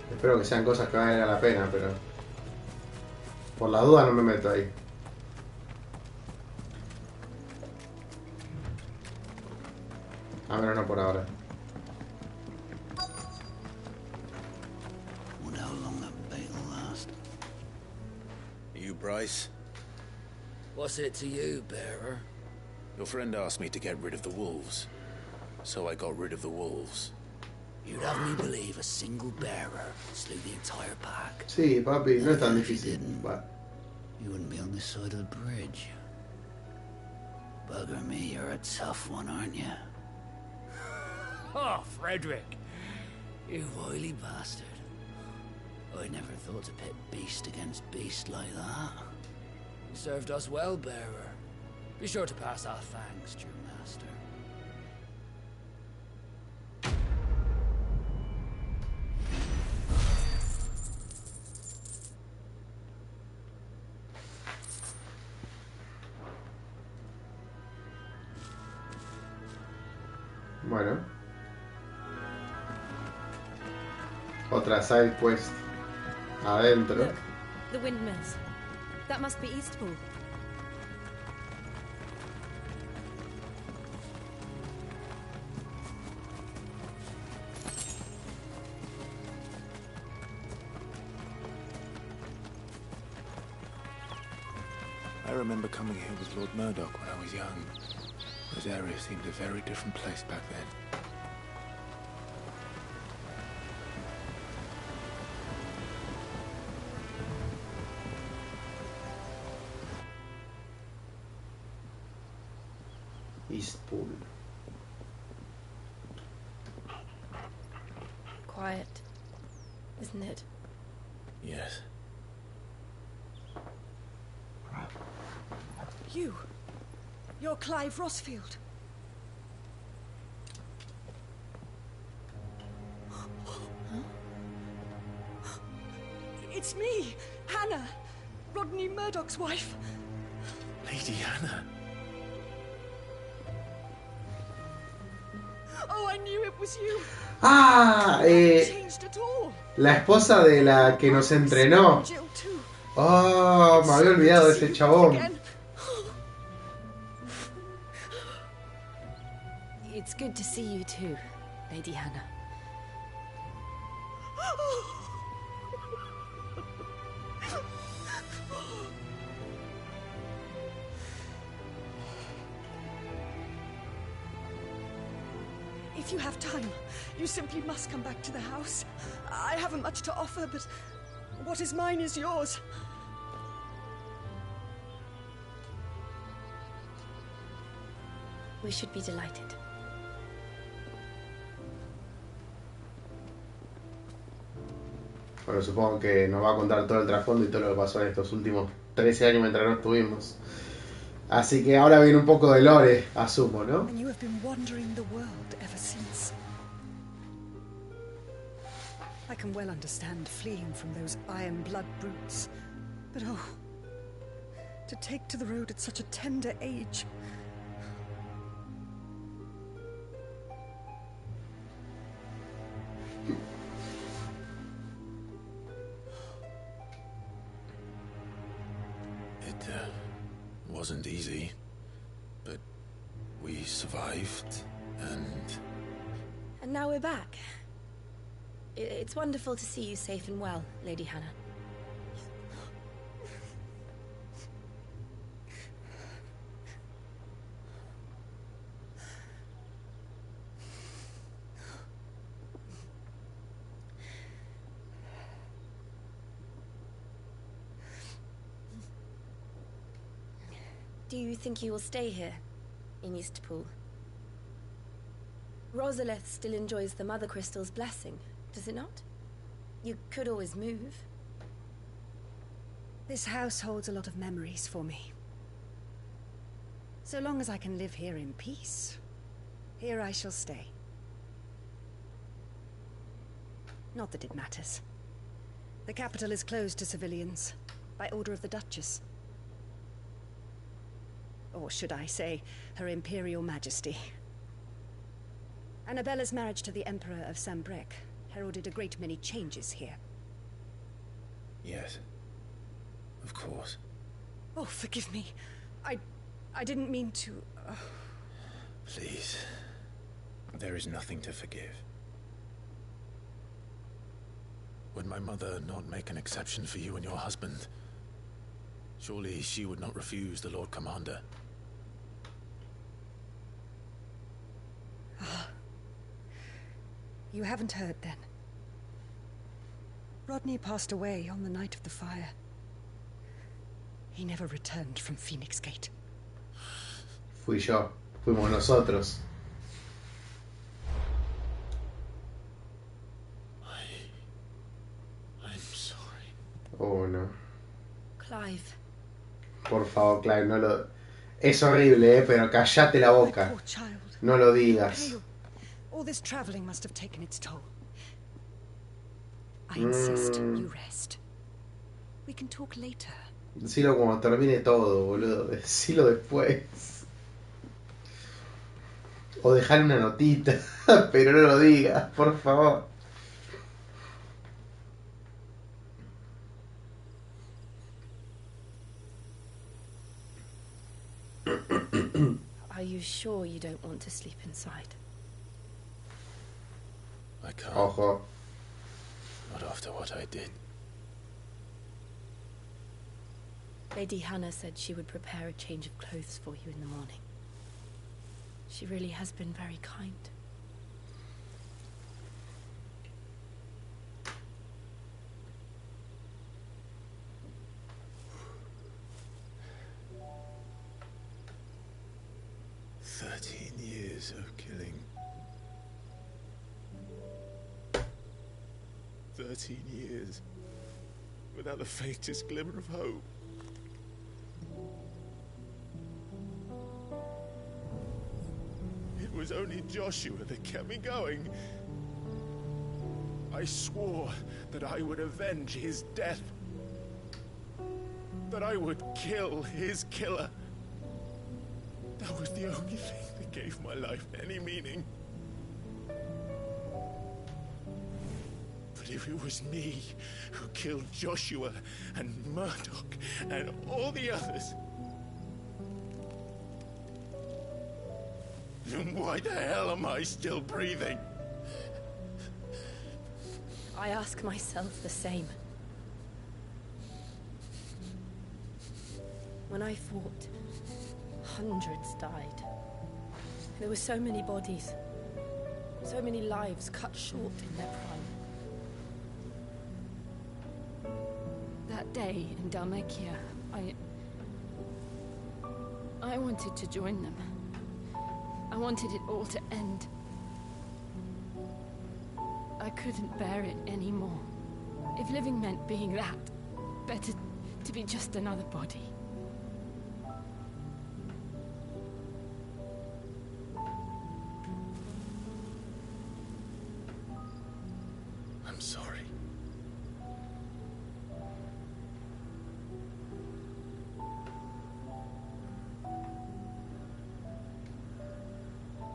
Speaker 1: Espero que sean cosas que valgan la pena, pero... Por la duda no me meto ahí. A menos no por ahora.
Speaker 2: Wonder how long that bait'll last. You, Bryce?
Speaker 5: What's it to you, bearer?
Speaker 2: Your friend asked me to get rid of the wolves. So I got rid of the wolves.
Speaker 5: You'd have me believe a single bearer slew the entire pack.
Speaker 1: Sí, papi, no es tan difícil.
Speaker 5: You wouldn't be on this side of the bridge. Bugger me, you're a tough one, aren't you? Oh, Frederick! You wily bastard. I never thought to pit beast against beast like that. You served us well, bearer. Be sure to pass our thanks to your master.
Speaker 1: Bueno. Otra side quest. Adentro.
Speaker 8: Look, the windmills. That must be Eastpool.
Speaker 2: I remember coming here with Lord Murdoch when I was young. This area seemed a very different place back then.
Speaker 1: Eastpool.
Speaker 8: Quiet, isn't it?
Speaker 2: Yes.
Speaker 14: You're Clive Rosfield. It's me, Hannah, Rodney Murdoch's wife.
Speaker 2: Lady Hannah.
Speaker 14: Oh, I knew it was you.
Speaker 1: Ah,
Speaker 14: Changed at all.
Speaker 1: la esposa de la que nos entrenó. Oh, me había olvidado de ese chabón.
Speaker 6: It's good to see you too, Lady Hannah.
Speaker 14: If you have time, you simply must come back to the house. I haven't much to offer, but what is mine is yours.
Speaker 6: We should be delighted.
Speaker 1: Bueno, supongo que nos va a contar todo el trasfondo y todo lo que pasó en estos últimos 13 años mientras no estuvimos. Así que ahora viene un poco de lore, asumo, ¿no?
Speaker 14: And you have been wandering the world ever since. I can well understand fleeing from those iron blood brutes. But oh, to take to the road at such a tender age.
Speaker 2: Wasn't easy, but we survived, and
Speaker 8: now we're back. It's wonderful to see you safe and well, Lady Hannah. Do you think you will stay here, in Eastpool? Rosalith still enjoys the Mother Crystal's blessing, does it not? You could always move.
Speaker 14: This house holds a lot of memories for me. So long as I can live here in peace, here I shall stay. Not that it matters. The capital is closed to civilians, by order of the Duchess. Or should I say, Her Imperial Majesty. Annabella's marriage to the Emperor of Sambrec heralded a great many changes here.
Speaker 2: Yes. Of course.
Speaker 14: Oh, forgive me. I didn't mean to...
Speaker 2: Please. There is nothing to forgive. Would my mother not make an exception for you and your husband? Surely she would not refuse the Lord Commander.
Speaker 14: You haven't heard, then. Rodney passed away on the night of the fire. He never returned from Phoenix Gate.
Speaker 1: Fui yo. Fuimos nosotros.
Speaker 2: I'm sorry.
Speaker 1: Oh, no.
Speaker 8: Clive.
Speaker 1: Por favor, Clive, no lo... Es horrible, pero cállate la boca. No lo digas.
Speaker 14: All this traveling must have taken its toll. I insist you rest. We can talk later.
Speaker 1: Decilo cuando termine todo, boludo. Decilo después. O dejar una notita, pero no lo digas, por favor.
Speaker 8: Are you sure you don't want to sleep inside?
Speaker 2: I can't.
Speaker 1: Ojo.
Speaker 2: Not after what I did.
Speaker 8: Lady Hannah said she would prepare a change of clothes for you in the morning. She really has been very kind.
Speaker 2: Years of killing. 13 years without the faintest glimmer of hope. It was only Joshua that kept me going. I swore that I would avenge his death. That I would kill his killer. That was the only thing that gave my life any meaning. But if it was me who killed Joshua and Murdoch and all the others, then why the hell am I still breathing?
Speaker 8: I ask myself the same. When I fought, hundreds died. There were so many bodies, so many lives cut short in their prime. That day in Dalmekia, I wanted to join them. I wanted it all to end. I couldn't bear it anymore. If living meant being that, better to be just another body.
Speaker 2: I'm sorry.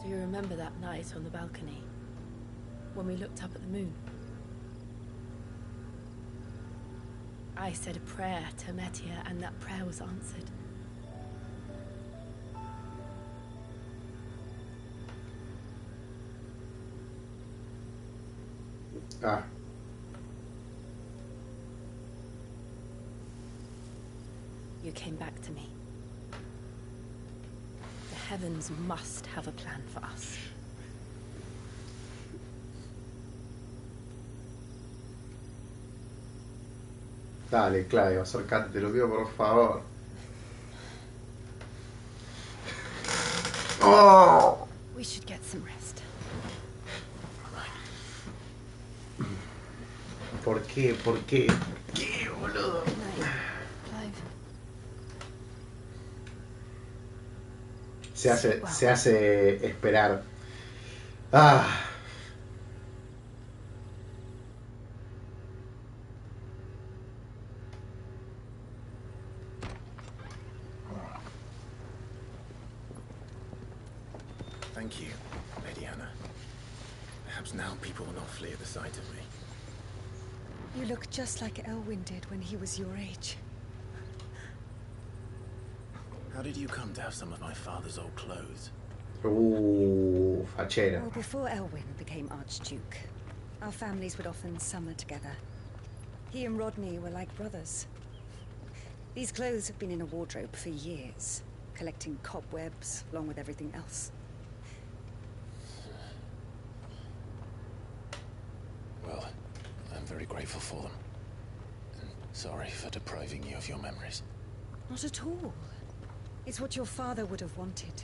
Speaker 8: Do you remember that night on the balcony? When we looked up at the moon? I said a prayer to Metia, and that prayer was answered.
Speaker 1: Ah.
Speaker 8: You came back to me. The heavens must have a plan for us.
Speaker 1: Dale, Claudio, acércate, te lo pido por favor. Oh.
Speaker 8: We should get some rest.
Speaker 1: ¿Por qué? ¿Por qué? ¿Por qué, boludo? Se hace esperar. Ah.
Speaker 2: Thank you, Lady Anna. Perhaps now people will not flee at the sight of me.
Speaker 14: You look just like Elwyn did when he was your age.
Speaker 2: How did you come to have some of my father's old clothes?
Speaker 1: Fachera.
Speaker 14: Well, before Elwyn became Archduke, our families would often summer together. He and Rodney were like brothers. These clothes have been in a wardrobe for years, collecting cobwebs along with everything else.
Speaker 2: Well, I'm very grateful for them. And sorry for depriving you of your memories.
Speaker 14: Not at all. It's what your father would have wanted.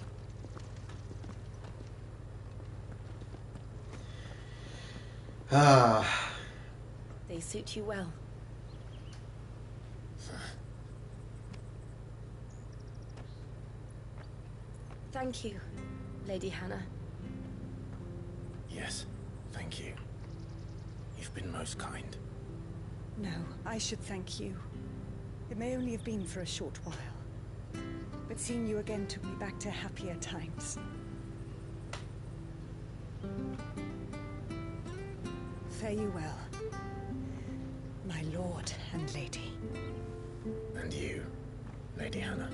Speaker 1: Ah.
Speaker 8: They suit you well. Thank you, Lady Hannah.
Speaker 2: Yes, thank you. You've been most kind.
Speaker 14: No, I should thank you. It may only have been for a short while, but seeing you again took me back to happier times. Fare you well, my lord and lady.
Speaker 2: And you, Lady Hannah.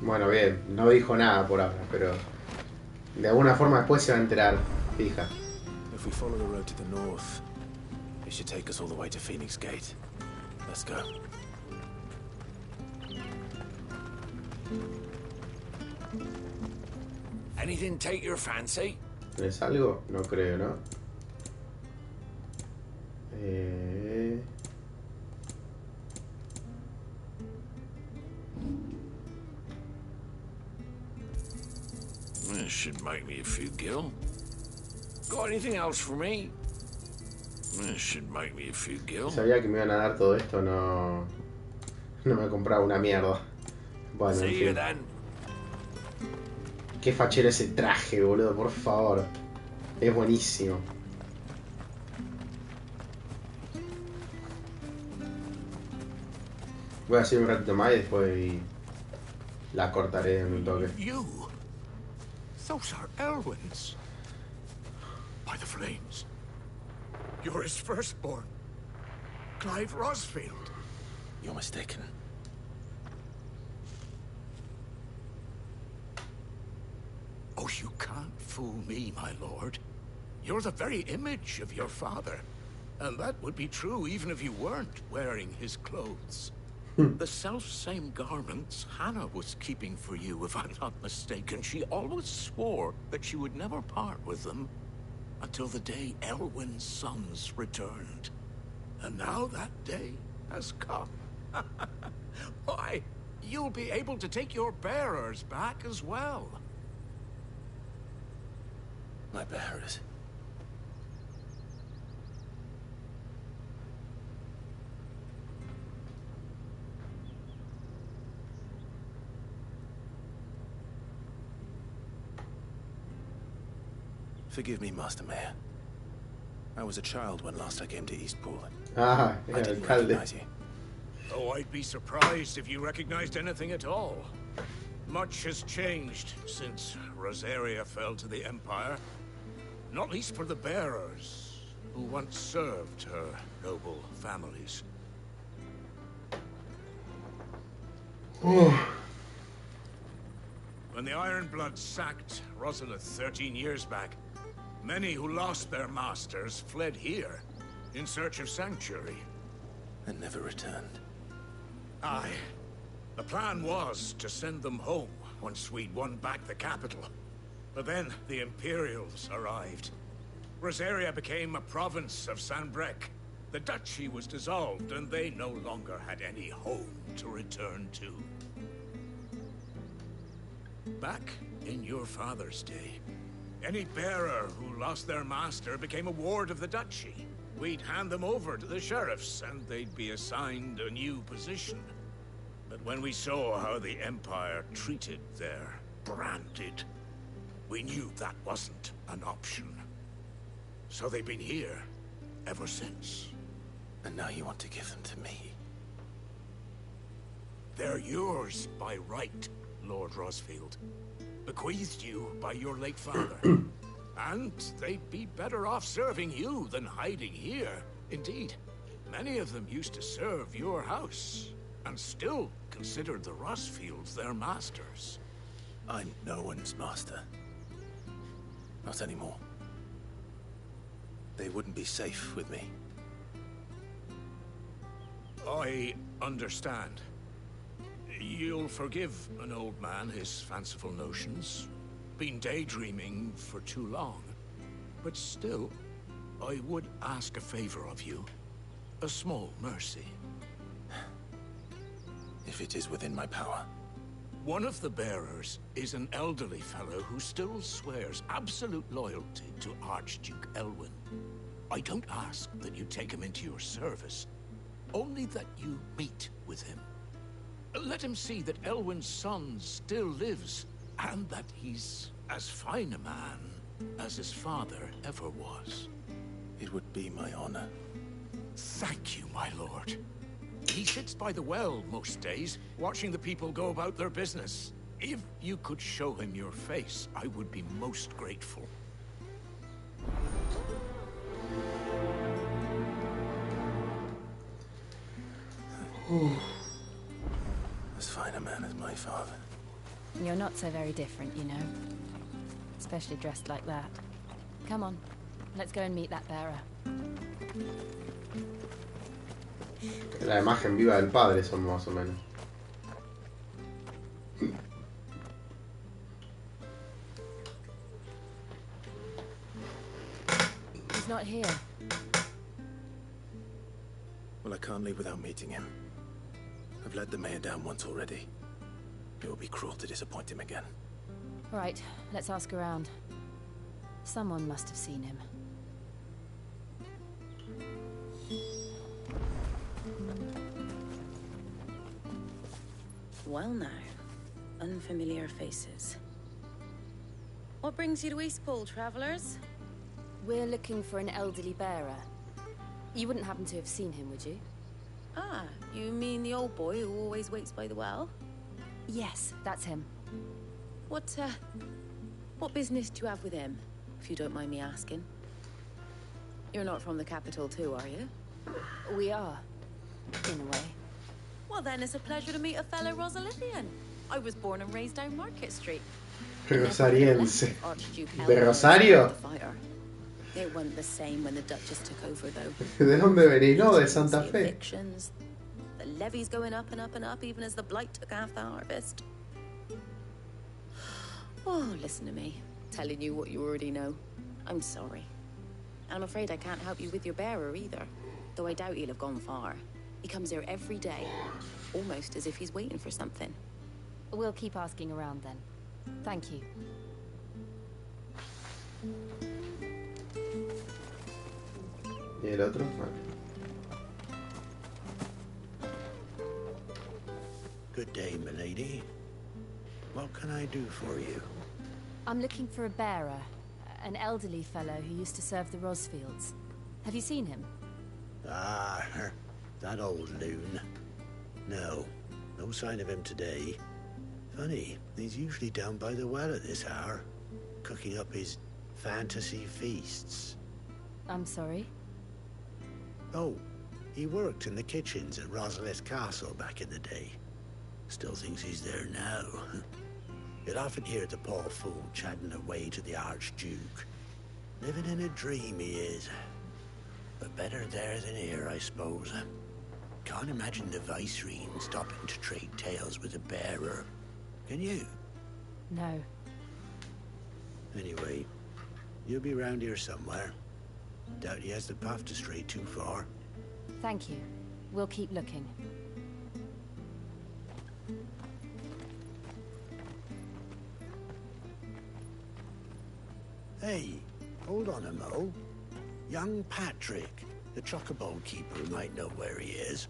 Speaker 1: Bueno, bien, no dijo nada por ahora, pero de alguna forma después se va a enterar, fija.
Speaker 2: If we follow the road to the north, it should take us all the way to Phoenix Gate. Let's go.
Speaker 10: Anything take your fancy?
Speaker 1: ¿Es algo? No creo, ¿no?
Speaker 15: This should make me a few gil. Got anything else for me? This should make me a few gil.
Speaker 1: Sabía que me iban a dar todo esto, no me compraba una mierda. Bueno, en fin. Qué fachero ese traje, boludo, por favor. Es buenísimo. Voy a hacer un ratito más y después la cortaré en un toque.
Speaker 3: Those are Elwyn's. By the flames. You're his firstborn. Clive Rosfield.
Speaker 2: You're mistaken.
Speaker 3: Oh, you can't fool me, my lord. You're the very image of your father. And that would be true even if you weren't wearing his clothes. The self-same garments Hannah was keeping for you, if I'm not mistaken. She always swore that she would never part with them until the day Elwyn's sons returned. And now that day has come. Why, you'll be able to take your bearers back as well.
Speaker 2: My bearers. Forgive me, Master Mayor. I was a child when last I came to Eastpool.
Speaker 1: Ah,
Speaker 2: I didn't recognize you.
Speaker 3: Oh, I'd be surprised if you recognized anything at all. Much has changed since Rosaria fell to the Empire. Not least for the bearers, who once served her noble families. When the Ironbloods sacked Rosalith 13 years back, many who lost their masters fled here in search of sanctuary.
Speaker 2: And never returned.
Speaker 3: Aye. The plan was to send them home once we'd won back the capital. But then the Imperials arrived. Rosaria became a province of Sanbreque. The duchy was dissolved, and they no longer had any home to return to. Back in your father's day, any bearer who lost their master became a ward of the duchy. We'd hand them over to the sheriffs, and they'd be assigned a new position. But when we saw how the Empire treated their branded, we knew that wasn't an option. So they've been here ever since.
Speaker 2: And now you want to give them to me?
Speaker 3: They're yours by right, Lord Rosfield. Bequeathed you by your late father. And they'd be better off serving you than hiding here. Indeed, many of them used to serve your house, and still considered the Rosfields their masters.
Speaker 2: I'm no one's master. Not anymore. They wouldn't be safe with me.
Speaker 3: I understand. You'll forgive an old man his fanciful notions. Been daydreaming for too long. But still, I would ask a favor of you. A small mercy.
Speaker 2: If it is within my power.
Speaker 3: One of the bearers is an elderly fellow who still swears absolute loyalty to Archduke Elwyn. I don't ask that you take him into your service, only that you meet with him. Let him see that Elwyn's son still lives, and that he's as fine a man as his father ever was.
Speaker 2: It would be my honor.
Speaker 3: Thank you, my lord. He sits by the well most days, watching the people go about their business. If you could show him your face, I would be most grateful.
Speaker 2: As fine a man as my father.
Speaker 6: You're not so very different, you know. Especially dressed like that. Come on, let's go and meet that bearer.
Speaker 1: La imagen viva del padre son más o menos.
Speaker 6: He's not here.
Speaker 2: Well, I can't leave without meeting him. I've let the mayor down once already. It would be cruel to disappoint him again.
Speaker 6: Right, let's ask around. Someone must have seen him.
Speaker 20: Well now, unfamiliar faces. What brings you to Eastpool, travelers?
Speaker 6: We're looking for an elderly bearer. You wouldn't happen to have seen him, would you?
Speaker 20: Ah, you mean the old boy who always waits by the well?
Speaker 6: Yes, that's him.
Speaker 20: What business do you have with him, if you don't mind me asking? You're not from the capital too, are you?
Speaker 6: We are, in a way.
Speaker 20: Well then, it's a pleasure to meet a fellow Rosalithian. I was born and raised down Market Street.
Speaker 1: Rosariense.
Speaker 20: Archduke
Speaker 1: ¿De Rosario?
Speaker 20: It wasn't the same when the Duchess took over, though.
Speaker 1: ¿De dónde venís? No, de Santa Fe.
Speaker 20: Evictions, the levies going up and up and up, even as the blight took half the harvest. Oh, listen to me, telling you what you already know. I'm sorry. And I'm afraid I can't help you with your bearer either, though I doubt he'll have gone far. He comes here every day, almost as if he's waiting for something.
Speaker 6: We'll keep asking around then. Thank you.
Speaker 1: ¿Y el otro?
Speaker 7: Good day, milady. What can I do for you?
Speaker 6: I'm looking for a bearer. An elderly fellow who used to serve the Rosfields. Have you seen him?
Speaker 7: Ah, that old loon. No sign of him today. Funny, he's usually down by the well at this hour, cooking up his fantasy feasts.
Speaker 6: I'm sorry?
Speaker 7: Oh, he worked in the kitchens at Rosalith Castle back in the day. Still thinks he's there now. You'll often hear the poor fool chatting away to the Archduke. Living in a dream he is. But better there than here, I suppose. Can't imagine the Viceroy stopping to trade tales with a bearer. Can you?
Speaker 6: No.
Speaker 7: Anyway, you'll be round here somewhere. Doubt he has the path to stray too far.
Speaker 6: Thank you. We'll keep looking.
Speaker 7: Hey, hold on a mo. Young Patrick, the chocobo keeper, might know where he is.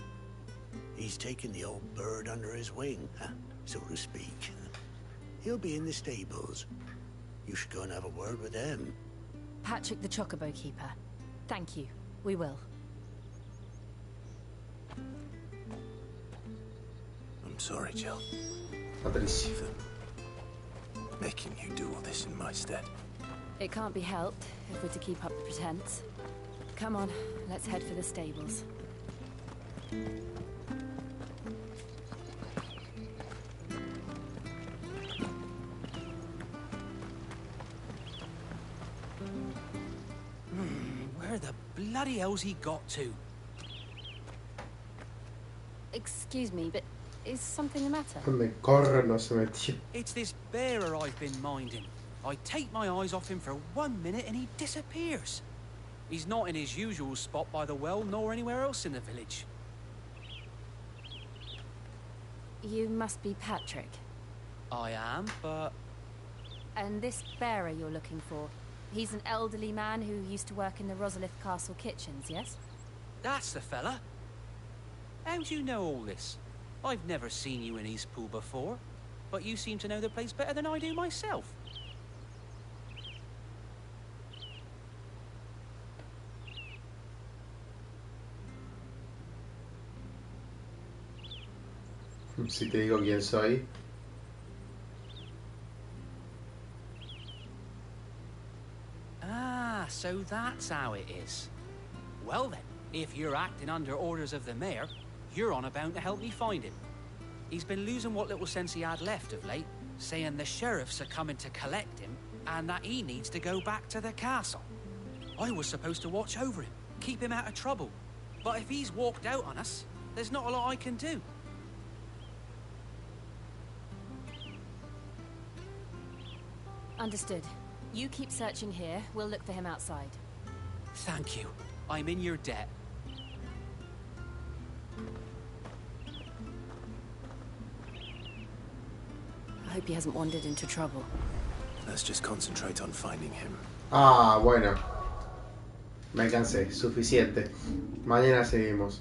Speaker 7: He's taken the old bird under his wing, so to speak. He'll be in the stables. You should go and have a word with him.
Speaker 6: Patrick the chocobo keeper. Thank you. We will.
Speaker 2: I'm sorry, Jill.
Speaker 1: Patricia.
Speaker 2: For making you do all this in my stead.
Speaker 6: It can't be helped if we're to keep up the pretense. Come on, let's head for the stables.
Speaker 9: Where the bloody hell's he got to?
Speaker 6: Excuse me, but is something the matter?
Speaker 1: Donde corno se metió.
Speaker 9: It's this bearer I've been minding. I take my eyes off him for 1 minute and he disappears. He's not in his usual spot by the well, nor anywhere else in the village.
Speaker 6: You must be Patrick.
Speaker 9: I am, but...
Speaker 6: And this bearer you're looking for, he's an elderly man who used to work in the Rosalith Castle kitchens, yes?
Speaker 9: That's the fella. How do you know all this? I've never seen you in Eastpool before, but you seem to know the place better than I do myself.
Speaker 1: Si te digo quién soy.
Speaker 9: Ah, so that's how it is. Well then, if you're acting under orders of the mayor, you're on about to help me find him. He's been losing what little sense he had left of late, saying the sheriffs are coming to collect him, and that he needs to go back to the castle. I was supposed to watch over him, keep him out of trouble. But if he's walked out on us, there's not a lot I can do.
Speaker 6: Understood. You keep searching here, we'll look for him outside.
Speaker 9: Thank you. I'm in your debt.
Speaker 6: I hope he hasn't wandered into trouble.
Speaker 2: Let's just concentrate on finding him.
Speaker 1: Ah, bueno. Me cansé. Suficiente. Mañana seguimos.